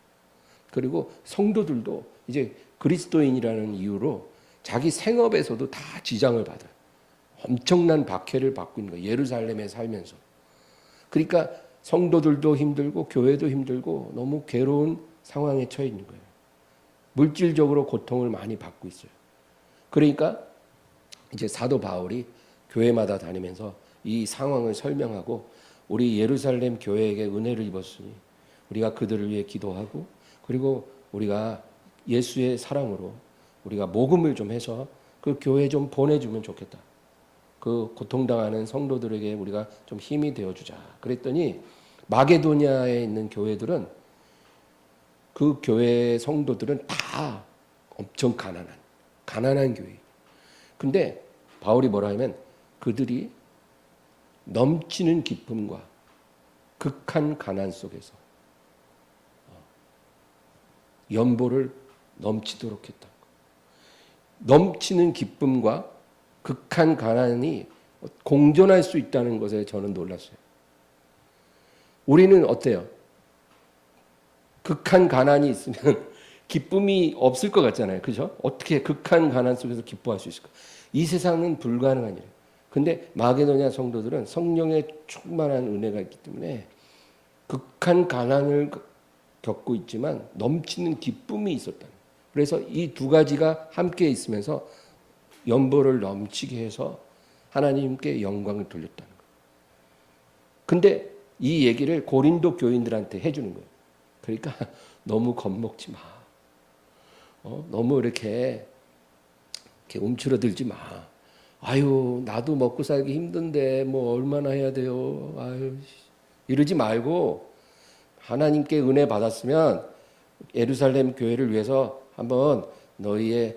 그리고 성도들도 이제 그리스도인이라는 이유로 자기 생업에서도 다 지장을 받아요. 엄청난 박해를 받고 있는 거예요. 예루살렘에 살면서. 그러니까 성도들도 힘들고 교회도 힘들고 너무 괴로운 상황에 처해 있는 거예요. 물질적으로 고통을 많이 받고 있어요. 그러니까 이제 사도 바울이 교회마다 다니면서 이 상황을 설명하고 우리 예루살렘 교회에게 은혜를 입었으니 우리가 그들을 위해 기도하고 그리고 우리가 예수의 사랑으로 우리가 모금을 좀 해서 그 교회에 좀 보내주면 좋겠다. 그 고통당하는 성도들에게 우리가 좀 힘이 되어주자. 그랬더니 마게도냐에 있는 교회들은 그 교회 성도들은 다 엄청 가난한 교회. 근데 바울이 뭐라 하면 그들이 넘치는 기쁨과 극한 가난 속에서 연보를 넘치도록 했다. 넘치는 기쁨과 극한 가난이 공존할 수 있다는 것에 저는 놀랐어요. 우리는 어때요? 극한 가난이 있으면 기쁨이 없을 것 같잖아요. 그죠? 어떻게 극한 가난 속에서 기뻐할 수 있을까? 이 세상은 불가능한 일이에요. 근데 마게도냐 성도들은 성령의 충만한 은혜가 있기 때문에 극한 가난을 겪고 있지만 넘치는 기쁨이 있었다는 거예요. 그래서 이 두 가지가 함께 있으면서 연보를 넘치게 해서 하나님께 영광을 돌렸다는 거예요. 근데 이 얘기를 고린도 교인들한테 해주는 거예요. 그러니까 너무 겁먹지 마. 너무 이렇게 움츠러들지 마. 아유, 나도 먹고 살기 힘든데 뭐 얼마나 해야 돼요. 아유, 이러지 말고 하나님께 은혜 받았으면 예루살렘 교회를 위해서 한번 너희의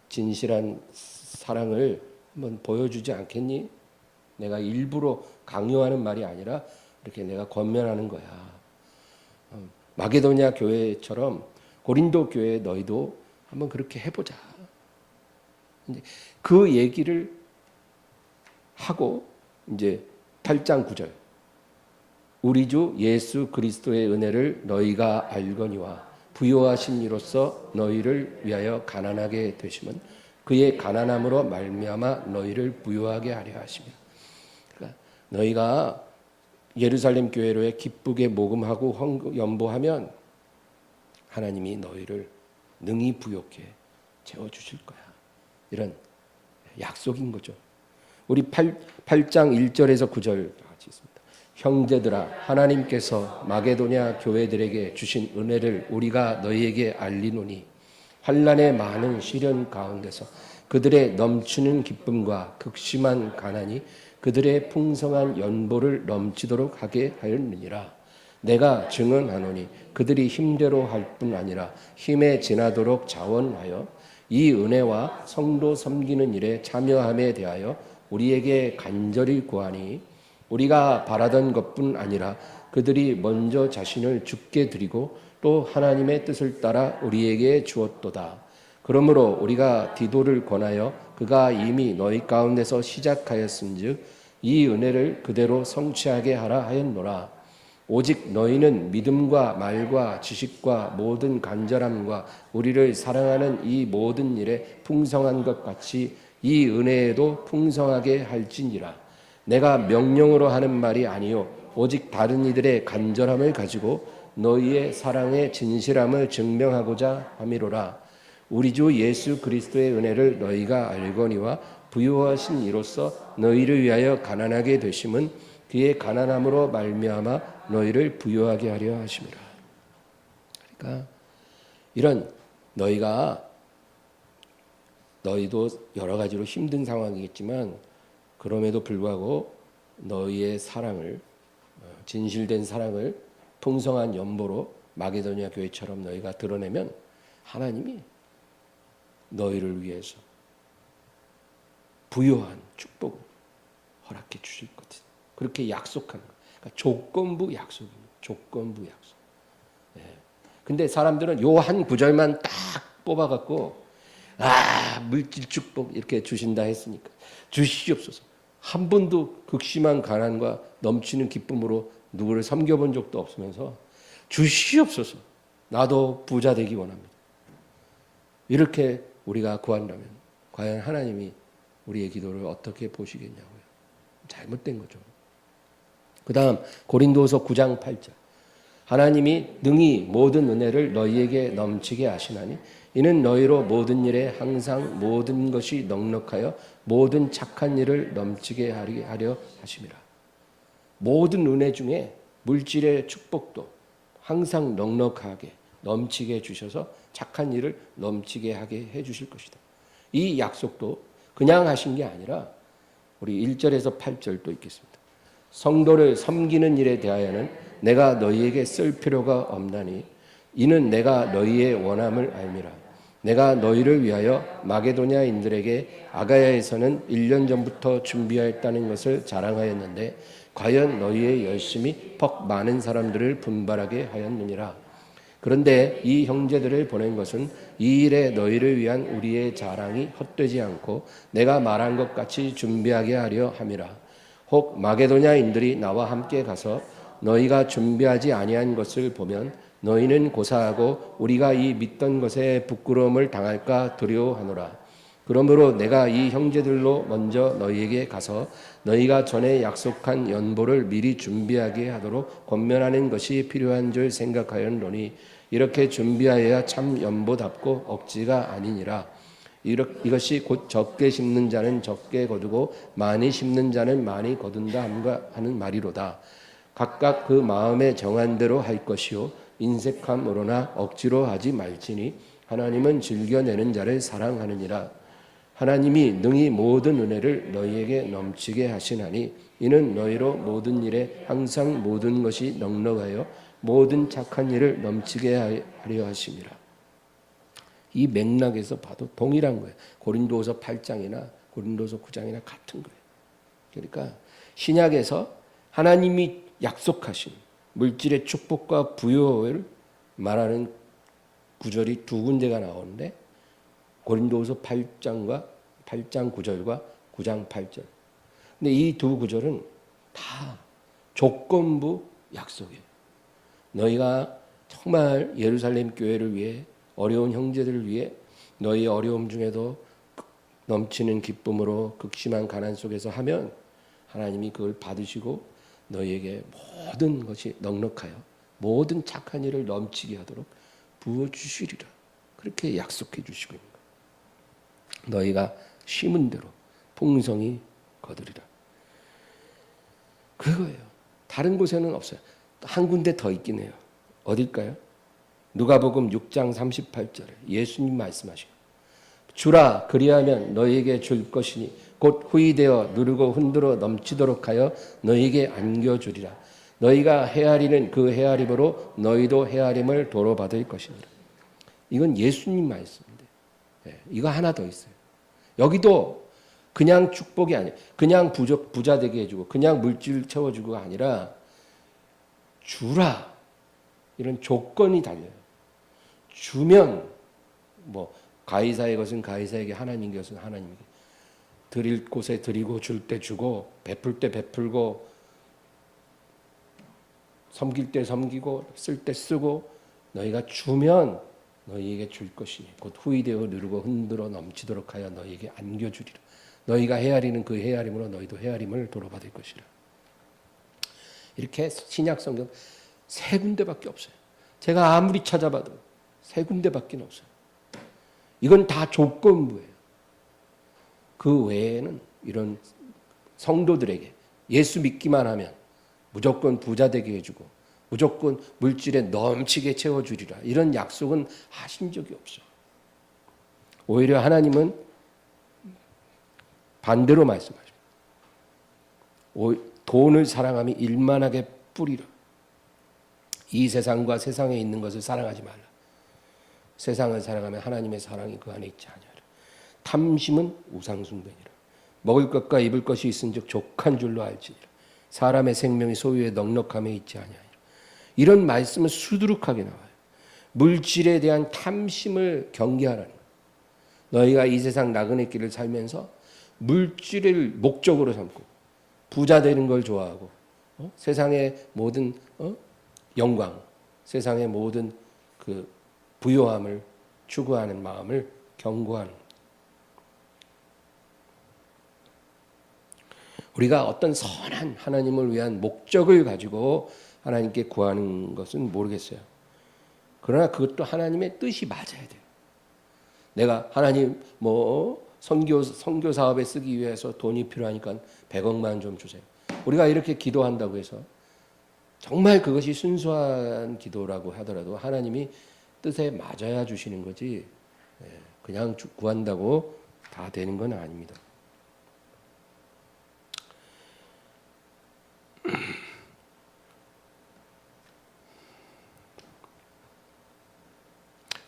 진실한 사랑을 한번 보여주지 않겠니? 내가 일부러 강요하는 말이 아니라 이렇게 내가 권면하는 거야. 마게도냐 교회처럼 고린도 교회 너희도 한번 그렇게 해보자. 그 얘기를 하고 이제 8장 9절 우리 주 예수 그리스도의 은혜를 너희가 알거니와 부요하신 이로써 너희를 위하여 가난하게 되심은 그의 가난함으로 말미암아 너희를 부요하게 하려 하시며. 그러니까 너희가 예루살렘 교회로에 기쁘게 모금하고 연보하면 하나님이 너희를 능히 부요케 채워주실 거야. 이런 약속인 거죠. 우리 8장 1절에서 9절 같이 있습니다. 형제들아 하나님께서 마게도냐 교회들에게 주신 은혜를 우리가 너희에게 알리노니 환난의 많은 시련 가운데서 그들의 넘치는 기쁨과 극심한 가난이 그들의 풍성한 연보를 넘치도록 하게 하였느니라. 내가 증언하노니 그들이 힘대로 할 뿐 아니라 힘에 지나도록 자원하여 이 은혜와 성도 섬기는 일에 참여함에 대하여 우리에게 간절히 구하니 우리가 바라던 것뿐 아니라 그들이 먼저 자신을 주께 드리고 또 하나님의 뜻을 따라 우리에게 주었도다. 그러므로 우리가 디도를 권하여 그가 이미 너희 가운데서 시작하였은즉 이 은혜를 그대로 성취하게 하라 하였노라. 오직 너희는 믿음과 말과 지식과 모든 간절함과 우리를 사랑하는 이 모든 일에 풍성한 것 같이 이 은혜에도 풍성하게 할지니라. 내가 명령으로 하는 말이 아니요 오직 다른 이들의 간절함을 가지고 너희의 사랑의 진실함을 증명하고자 함이로라. 우리 주 예수 그리스도의 은혜를 너희가 알거니와 부요하신 이로써 너희를 위하여 가난하게 되심은 그의 가난함으로 말미암아 너희를 부요하게 하려 하심이라. 그러니까 이런 너희도 여러 가지로 힘든 상황이겠지만 그럼에도 불구하고 너희의 사랑을 진실된 사랑을 풍성한 연보로 마게도냐 교회처럼 너희가 드러내면 하나님이 너희를 위해서 부요한 축복을 허락해 주실 것이다. 그렇게 약속하는 거예요. 그러니까 조건부 약속입니다. 조건부 약속. 네. 근데 사람들은 요 한 구절만 딱 뽑아갖고 물질 축복 이렇게 주신다 했으니까 주시옵소서. 한 번도 극심한 가난과 넘치는 기쁨으로 누구를 섬겨본 적도 없으면서 주시옵소서. 나도 부자 되기 원합니다. 이렇게 우리가 구한다면 과연 하나님이 우리의 기도를 어떻게 보시겠냐고요. 잘못된 거죠. 그 다음 고린도후서 9장 8절. 하나님이 능히 모든 은혜를 너희에게 넘치게 하시나니 이는 너희로 모든 일에 항상 모든 것이 넉넉하여 모든 착한 일을 넘치게 하려 하심이라. 모든 은혜 중에 물질의 축복도 항상 넉넉하게 넘치게 주셔서 착한 일을 넘치게 하게 해 주실 것이다. 이 약속도 그냥 하신 게 아니라 우리 1절에서 8절도 있겠습니다. 성도를 섬기는 일에 대하여는 내가 너희에게 쓸 필요가 없나니 이는 내가 너희의 원함을 알미라. 내가 너희를 위하여 마게도냐인들에게 아가야에서는 1년 전부터 준비하였다는 것을 자랑하였는데 과연 너희의 열심이 퍽 많은 사람들을 분발하게 하였느니라. 그런데 이 형제들을 보낸 것은 이 일에 너희를 위한 우리의 자랑이 헛되지 않고 내가 말한 것 같이 준비하게 하려 함이라. 혹 마게도냐인들이 나와 함께 가서 너희가 준비하지 아니한 것을 보면 너희는 고사하고 우리가 이 믿던 것에 부끄러움을 당할까 두려워하노라. 그러므로 내가 이 형제들로 먼저 너희에게 가서 너희가 전에 약속한 연보를 미리 준비하게 하도록 권면하는 것이 필요한 줄 생각하였노니 이렇게 준비하여야 참 연보답고 억지가 아니니라. 이것이 곧 적게 심는 자는 적게 거두고 많이 심는 자는 많이 거둔다 하는 말이로다. 각각 그 마음에 정한 대로 할 것이요 인색함으로나 억지로 하지 말지니 하나님은 즐겨내는 자를 사랑하느니라. 하나님이 능히 모든 은혜를 너희에게 넘치게 하시나니 이는 너희로 모든 일에 항상 모든 것이 넉넉하여 모든 착한 일을 넘치게 하려 하심이라. 이 맥락에서 봐도 동일한 거예요. 고린도후서 8장이나 고린도후서 9장이나 같은 거예요. 그러니까 신약에서 하나님이 약속하신 물질의 축복과 부여를 말하는 구절이 두 군데가 나오는데 고린도후서 8장 9절과 9장 8절. 근데 이 두 구절은 다 조건부 약속이에요. 너희가 정말 예루살렘 교회를 위해 어려운 형제들을 위해 너희 어려움 중에도 넘치는 기쁨으로 극심한 가난 속에서 하면 하나님이 그걸 받으시고 너희에게 모든 것이 넉넉하여 모든 착한 일을 넘치게 하도록 부어주시리라. 그렇게 약속해 주시고 있는 거예요. 너희가 심은 대로 풍성히 거두리라. 그거예요. 다른 곳에는 없어요. 한 군데 더 있긴 해요. 어딜까요? 누가복음 6장 38절에 예수님 말씀하시고 주라 그리하면 너희에게 줄 것이니 곧 후이되어 누르고 흔들어 넘치도록 하여 너희에게 안겨주리라. 너희가 헤아리는 그 헤아림으로 너희도 헤아림을 도로 받을 것이니라. 이건 예수님 말씀인데 이거 하나 더 있어요. 여기도 그냥 축복이 아니에요. 그냥 부자 되게 해주고 그냥 물질 채워주고가 아니라 주라 이런 조건이 달려요. 주면 뭐 가이사의 것은 가이사에게 하나님의 것은 하나님에게 드릴 곳에 드리고 줄 때 주고 베풀 때 베풀고 섬길 때 섬기고 쓸 때 쓰고 너희가 주면 너희에게 줄 것이니 곧 후이되어 누르고 흔들어 넘치도록 하여 너희에게 안겨주리라. 너희가 헤아리는 그 헤아림으로 너희도 헤아림을 도로 받을 것이라. 이렇게 신약 성경 세 군데밖에 없어요. 제가 아무리 찾아봐도 세 군데밖에 없어요. 이건 다 조건부예요. 그 외에는 이런 성도들에게 예수 믿기만 하면 무조건 부자 되게 해주고 무조건 물질에 넘치게 채워주리라. 이런 약속은 하신 적이 없어. 오히려 하나님은 반대로 말씀하십니다. 돈을 사랑함이 일만하게 뿌리라. 이 세상과 세상에 있는 것을 사랑하지 말라. 세상을 사랑하면 하나님의 사랑이 그 안에 있지 아니하리라. 탐심은 우상숭배니라. 먹을 것과 입을 것이 있은즉 족한 줄로 알지니라. 사람의 생명이 소유의 넉넉함에 있지 아니하리라. 이런 말씀은 수두룩하게 나와요. 물질에 대한 탐심을 경계하라는 거예요. 너희가 이 세상 나그네 길을 살면서 물질을 목적으로 삼고 부자 되는 걸 좋아하고 세상의 모든 영광, 세상의 모든 그 부요함을 추구하는 마음을 경고하는 거예요. 우리가 어떤 선한 하나님을 위한 목적을 가지고 하나님께 구하는 것은 모르겠어요. 그러나 그것도 하나님의 뜻이 맞아야 돼요. 내가 하나님 선교 사업에 쓰기 위해서 돈이 필요하니까 100억만 좀 주세요. 우리가 이렇게 기도한다고 해서 정말 그것이 순수한 기도라고 하더라도 하나님이 뜻에 맞아야 주시는 거지 그냥 구한다고 다 되는 건 아닙니다.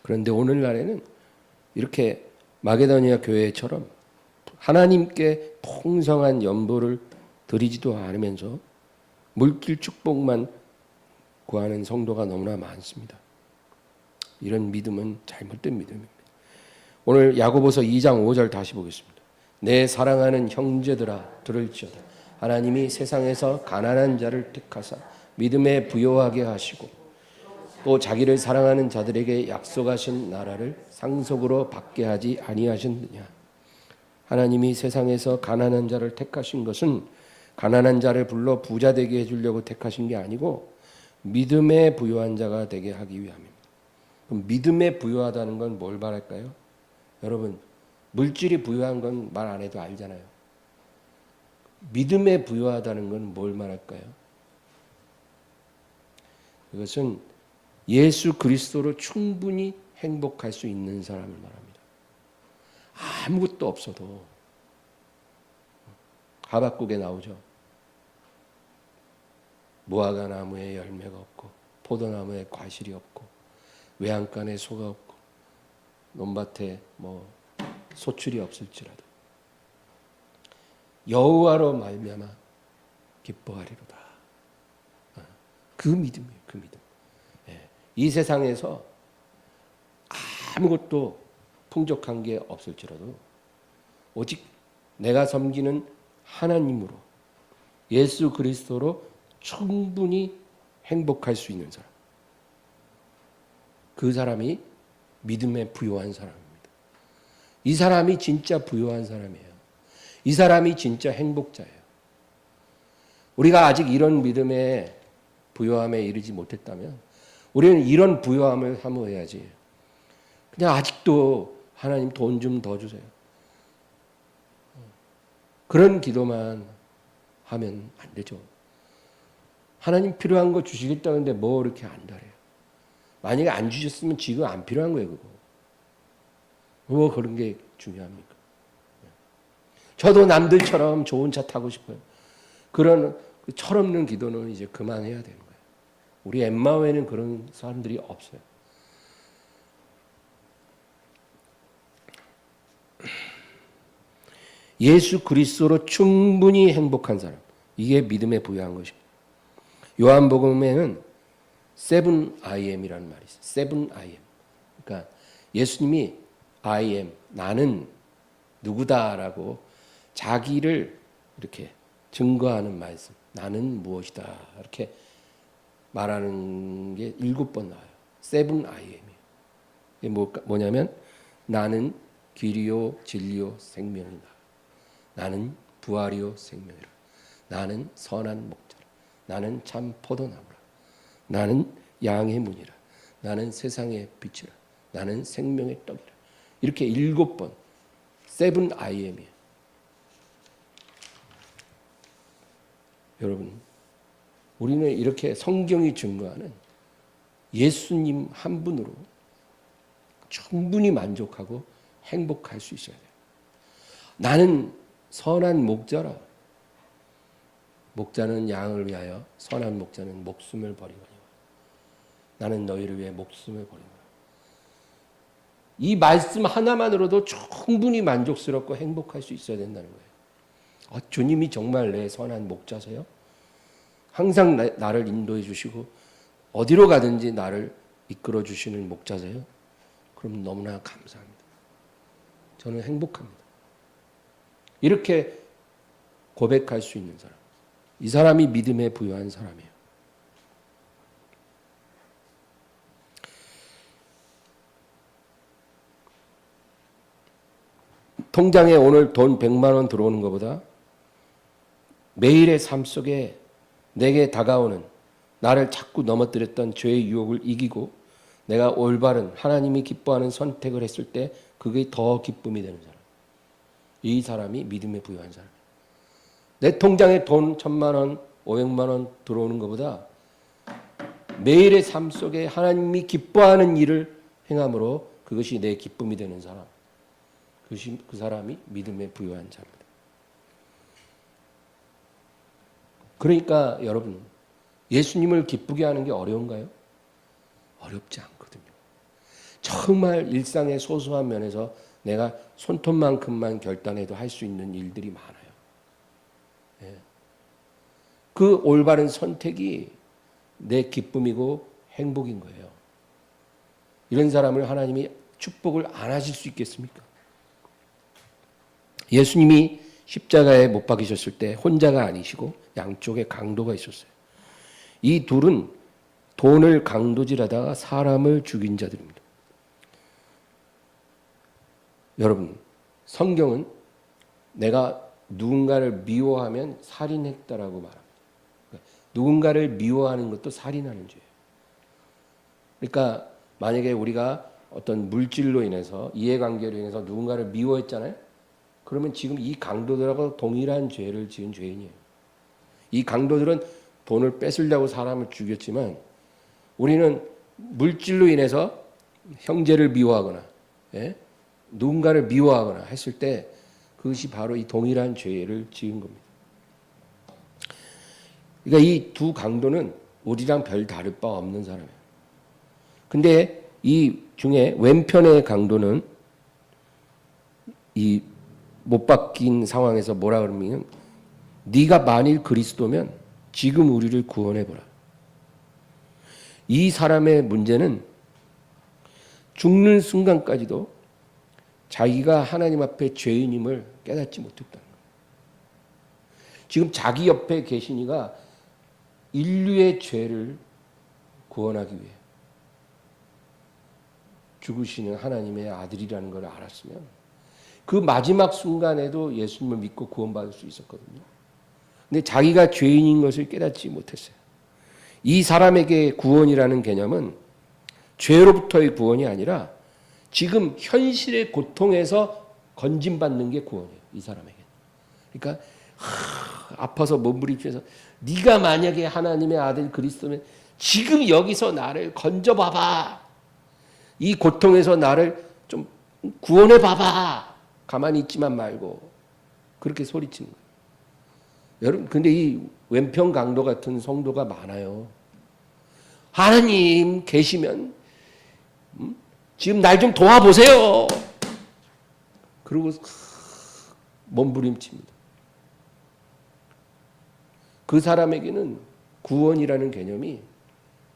그런데 오늘날에는 이렇게 마게도니아 교회처럼 하나님께 풍성한 연보를 드리지도 않으면서 물질 축복만 구하는 성도가 너무나 많습니다. 이런 믿음은 잘못된 믿음입니다. 오늘 야고보서 2장 5절 다시 보겠습니다. 내 사랑하는 형제들아 들을지어다. 하나님이 세상에서 가난한 자를 택하사 믿음에 부요하게 하시고 또 자기를 사랑하는 자들에게 약속하신 나라를 상속으로 받게 하지 아니하셨느냐. 하나님이 세상에서 가난한 자를 택하신 것은 가난한 자를 불러 부자 되게 해주려고 택하신 게 아니고 믿음에 부요한 자가 되게 하기 위함입니다. 그럼 믿음에 부요하다는 건 뭘 말할까요? 여러분, 물질이 부요한 건 말 안 해도 알잖아요. 믿음에 부요하다는 건 뭘 말할까요? 그것은 예수 그리스도로 충분히 행복할 수 있는 사람을 말합니다. 아무것도 없어도 하박국에 나오죠. 무화과 나무에 열매가 없고 포도나무에 과실이 없고 외양간에 소가 없고 논밭에 소출이 없을지라도 여호와로 말미암아 기뻐하리로다. 그 믿음이에요. 그 믿음. 이 세상에서 아무것도 풍족한 게 없을지라도 오직 내가 섬기는 하나님으로 예수 그리스도로 충분히 행복할 수 있는 사람. 그 사람이 믿음에 부요한 사람입니다. 이 사람이 진짜 부요한 사람이에요. 이 사람이 진짜 행복자예요. 우리가 아직 이런 믿음의 부요함에 이르지 못했다면 우리는 이런 부요함을 사모해야지. 그냥 아직도 하나님 돈 좀 더 주세요. 그런 기도만 하면 안 되죠. 하나님 필요한 거 주시겠다는데 뭐 이렇게 안달해요. 만약에 안 주셨으면 지금 안 필요한 거예요, 그거. 뭐 그런 게 중요합니까? 저도 남들처럼 좋은 차 타고 싶어요. 그런 철없는 기도는 이제 그만해야 되는 거예요. 우리 엠마오에는 그런 사람들이 없어요. 예수 그리스도로 충분히 행복한 사람. 이게 믿음에 부여한 것입니다. 요한복음에는 7IM이라는 말이 있어요. 7IM. 그러니까 예수님이 I am, 나는 누구다라고 자기를 이렇게 증거하는 말씀. 나는 무엇이다. 이렇게 말하는 게 7번 나와요. 7IM이에요. 이게 뭐냐면 나는 길이요 진리요 생명이다. 나는 부활이요 생명이라. 나는 선한 목자라. 나는 참 포도나무라. 나는 양의 문이라. 나는 세상의 빛이라. 나는 생명의 떡이라. 이렇게 7번 7IM이에요. 여러분, 우리는 이렇게 성경이 증거하는 예수님 한 분으로 충분히 만족하고 행복할 수 있어야 돼요. 나는 선한 목자라. 목자는 양을 위하여, 선한 목자는 목숨을 버리거니와 나는 너희를 위해 목숨을 버리노라. 이 말씀 하나만으로도 충분히 만족스럽고 행복할 수 있어야 된다는 거예요. 주님이 정말 내 선한 목자세요? 항상 나를 인도해 주시고 어디로 가든지 나를 이끌어 주시는 목자세요? 그럼 너무나 감사합니다. 저는 행복합니다. 이렇게 고백할 수 있는 사람, 이 사람이 믿음에 부유한 사람이에요. 통장에 오늘 돈 100만 원 들어오는 것보다 매일의 삶 속에 내게 다가오는, 나를 자꾸 넘어뜨렸던 죄의 유혹을 이기고 내가 올바른 하나님이 기뻐하는 선택을 했을 때 그게 더 기쁨이 되는 사람, 이 사람이 믿음에 부유한 사람이에요. 내 통장에 돈 1000만 원, 500만 원 들어오는 것보다 매일의 삶 속에 하나님이 기뻐하는 일을 행함으로 그것이 내 기쁨이 되는 사람, 그 사람이 믿음에 부유한 자입니다. 그러니까 여러분, 예수님을 기쁘게 하는 게 어려운가요? 어렵지 않거든요. 정말 일상의 소소한 면에서 내가 손톱만큼만 결단해도 할 수 있는 일들이 많아요. 예. 그 올바른 선택이 내 기쁨이고 행복인 거예요. 이런 사람을 하나님이 축복을 안 하실 수 있겠습니까? 예수님이 십자가에 못 박히셨을 때 혼자가 아니시고 양쪽에 강도가 있었어요. 이 둘은 돈을 강도질하다가 사람을 죽인 자들입니다. 여러분, 성경은 내가 누군가를 미워하면 살인했다라고 말합니다. 누군가를 미워하는 것도 살인하는 죄예요. 그러니까 만약에 우리가 어떤 물질로 인해서, 이해관계로 인해서 누군가를 미워했잖아요. 그러면 지금 이 강도들하고 동일한 죄를 지은 죄인이에요. 이 강도들은 돈을 뺏으려고 사람을 죽였지만 우리는 물질로 인해서 형제를 미워하거나 누군가를 미워하거나 했을 때 그것이 바로 이 동일한 죄를 지은 겁니다. 그러니까 이 두 강도는 우리랑 별 다를 바 없는 사람이에요. 근데 이 중에 왼편의 강도는 이 못 박힌 상황에서 뭐라 그러면, 네가 만일 그리스도면 지금 우리를 구원해보라. 이 사람의 문제는 죽는 순간까지도 자기가 하나님 앞에 죄인임을 깨닫지 못했다는 거예요. 지금 자기 옆에 계신 이가 인류의 죄를 구원하기 위해 죽으시는 하나님의 아들이라는 걸 알았으면 그 마지막 순간에도 예수님을 믿고 구원받을 수 있었거든요. 근데 자기가 죄인인 것을 깨닫지 못했어요. 이 사람에게 구원이라는 개념은 죄로부터의 구원이 아니라 지금 현실의 고통에서 건진받는 게 구원이에요. 이 사람에게. 그러니까 아파서 몸부림쳐서 네가 만약에 하나님의 아들 그리스도면 지금 여기서 나를 건져봐봐. 이 고통에서 나를 좀 구원해봐봐. 가만히 있지만 말고. 그렇게 소리치는 거예요. 여러분, 근데 이 왼편 강도 같은 성도가 많아요. 하나님 계시면 지금 날 좀 도와보세요. 그러고 몸부림칩니다. 그 사람에게는 구원이라는 개념이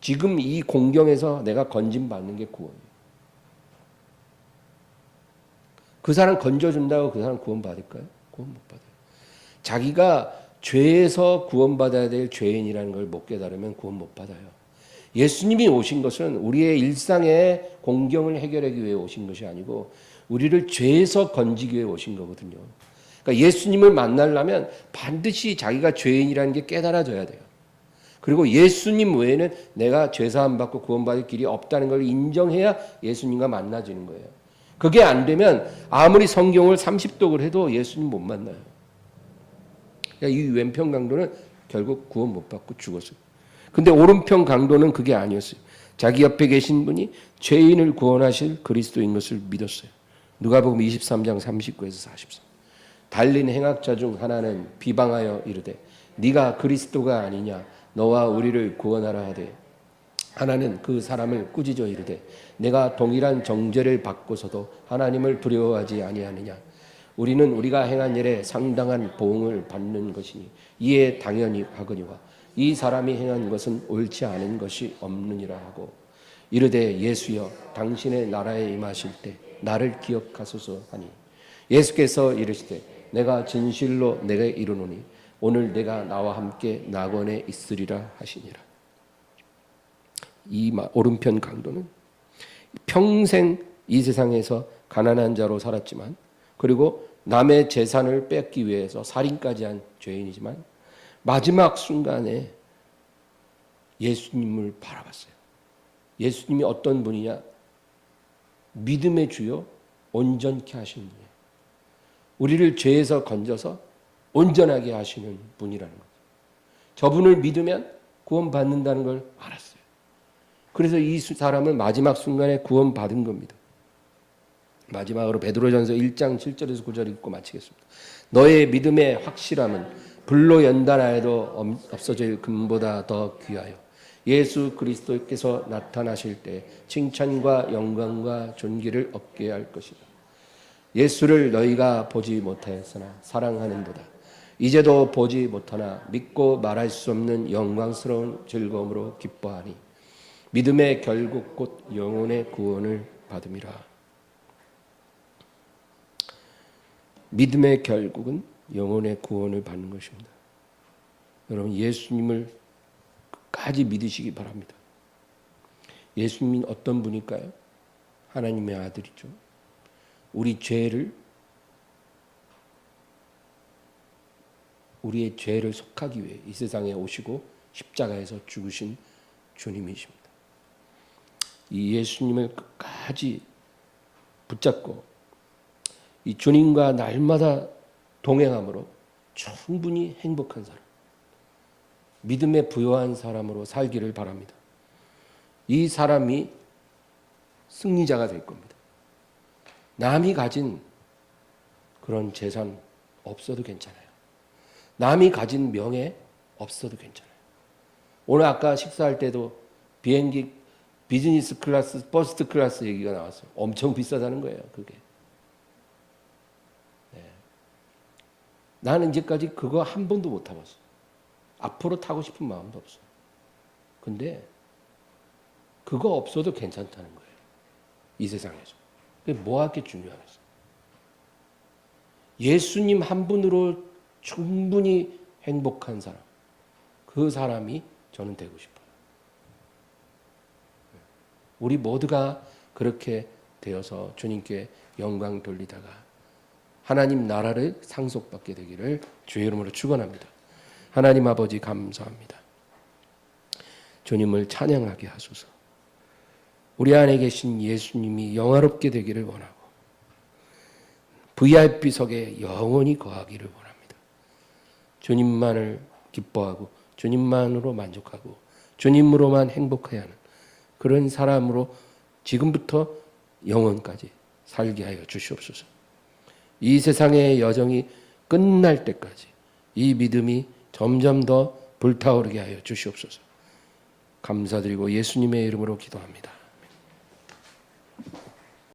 지금 이 공경에서 내가 건진받는 게 구원이에요. 그 사람 건져준다고 그 사람 구원받을까요? 구원 못 받아요. 자기가 죄에서 구원받아야 될 죄인이라는 걸 못 깨달으면 구원 못 받아요. 예수님이 오신 것은 우리의 일상의 공경을 해결하기 위해 오신 것이 아니고 우리를 죄에서 건지기 위해 오신 거거든요. 그러니까 예수님을 만나려면 반드시 자기가 죄인이라는 게 깨달아져야 돼요. 그리고 예수님 외에는 내가 죄사함 받고 구원받을 길이 없다는 걸 인정해야 예수님과 만나지는 거예요. 그게 안 되면 아무리 성경을 30독을 해도 예수님 못 만나요. 그러니까 이 왼편 강도는 결국 구원 못 받고 죽었어요. 근데 오른편 강도는 그게 아니었어요. 자기 옆에 계신 분이 죄인을 구원하실 그리스도인 것을 믿었어요. 누가복음 23장 39에서 43. 달린 행악자 중 하나는 비방하여 이르되 네가 그리스도가 아니냐 너와 우리를 구원하라 하되 하나는 그 사람을 꾸짖어 이르되 내가 동일한 정죄를 받고서도 하나님을 두려워하지 아니하느냐. 우리는 우리가 행한 일에 상당한 보응을 받는 것이니 이에 당연히 하거니와 이 사람이 행한 것은 옳지 않은 것이 없느니라 하고, 이르되 예수여 당신의 나라에 임하실 때 나를 기억하소서 하니 예수께서 이르시되 내가 진실로 내게 이르노니 오늘 내가 나와 함께 낙원에 있으리라 하시니라. 이 오른편 강도는 평생 이 세상에서 가난한 자로 살았지만, 그리고 남의 재산을 뺏기 위해서 살인까지 한 죄인이지만 마지막 순간에 예수님을 바라봤어요. 예수님이 어떤 분이냐? 믿음의 주요 온전케 하시는 분이에요. 우리를 죄에서 건져서 온전하게 하시는 분이라는 거죠. 저분을 믿으면 구원받는다는 걸 알았어요. 그래서 이 사람은 마지막 순간에 구원받은 겁니다. 마지막으로 베드로전서 1장 7절에서 9절 읽고 마치겠습니다. 너의 믿음의 확실함은 불로 연단하여도 없어질 금보다 더 귀하여 예수 그리스도께서 나타나실 때 칭찬과 영광과 존귀를 얻게 할 것이다. 예수를 너희가 보지 못하였으나 사랑하는도다. 이제도 보지 못하나 믿고 말할 수 없는 영광스러운 즐거움으로 기뻐하니 믿음의 결국 곧 영혼의 구원을 받음이라. 믿음의 결국은 영혼의 구원을 받는 것입니다. 여러분, 예수님을 끝까지 믿으시기 바랍니다. 예수님은 어떤 분일까요? 하나님의 아들이죠. 우리의 죄를 속하기 위해 이 세상에 오시고 십자가에서 죽으신 주님이십니다. 이 예수님을 끝까지 붙잡고 이 주님과 날마다 동행함으로 충분히 행복한 사람, 믿음에 부요한 사람으로 살기를 바랍니다. 이 사람이 승리자가 될 겁니다. 남이 가진 그런 재산 없어도 괜찮아요. 남이 가진 명예 없어도 괜찮아요. 오늘 아까 식사할 때도 비행기 비즈니스 클래스, 퍼스트 클래스 얘기가 나왔어요. 엄청 비싸다는 거예요, 그게. 나는 이제까지 그거 한 번도 못 타봤어. 앞으로 타고 싶은 마음도 없어. 근데 그거 없어도 괜찮다는 거예요. 이 세상에서. 그게 뭐가 그렇게 중요하겠어. 예수님 한 분으로 충분히 행복한 사람. 그 사람이 저는 되고 싶어요. 우리 모두가 그렇게 되어서 주님께 영광 돌리다가 하나님 나라를 상속받게 되기를 주의 이름으로 축원합니다. 하나님 아버지 감사합니다. 주님을 찬양하게 하소서. 우리 안에 계신 예수님이 영화롭게 되기를 원하고 VIP석에 영원히 거하기를 원합니다. 주님만을 기뻐하고 주님만으로 만족하고 주님으로만 행복해야 하는 그런 사람으로 지금부터 영원까지 살게 하여 주시옵소서. 이 세상의 여정이 끝날 때까지 이 믿음이 점점 더 불타오르게 하여 주시옵소서. 감사드리고 예수님의 이름으로 기도합니다.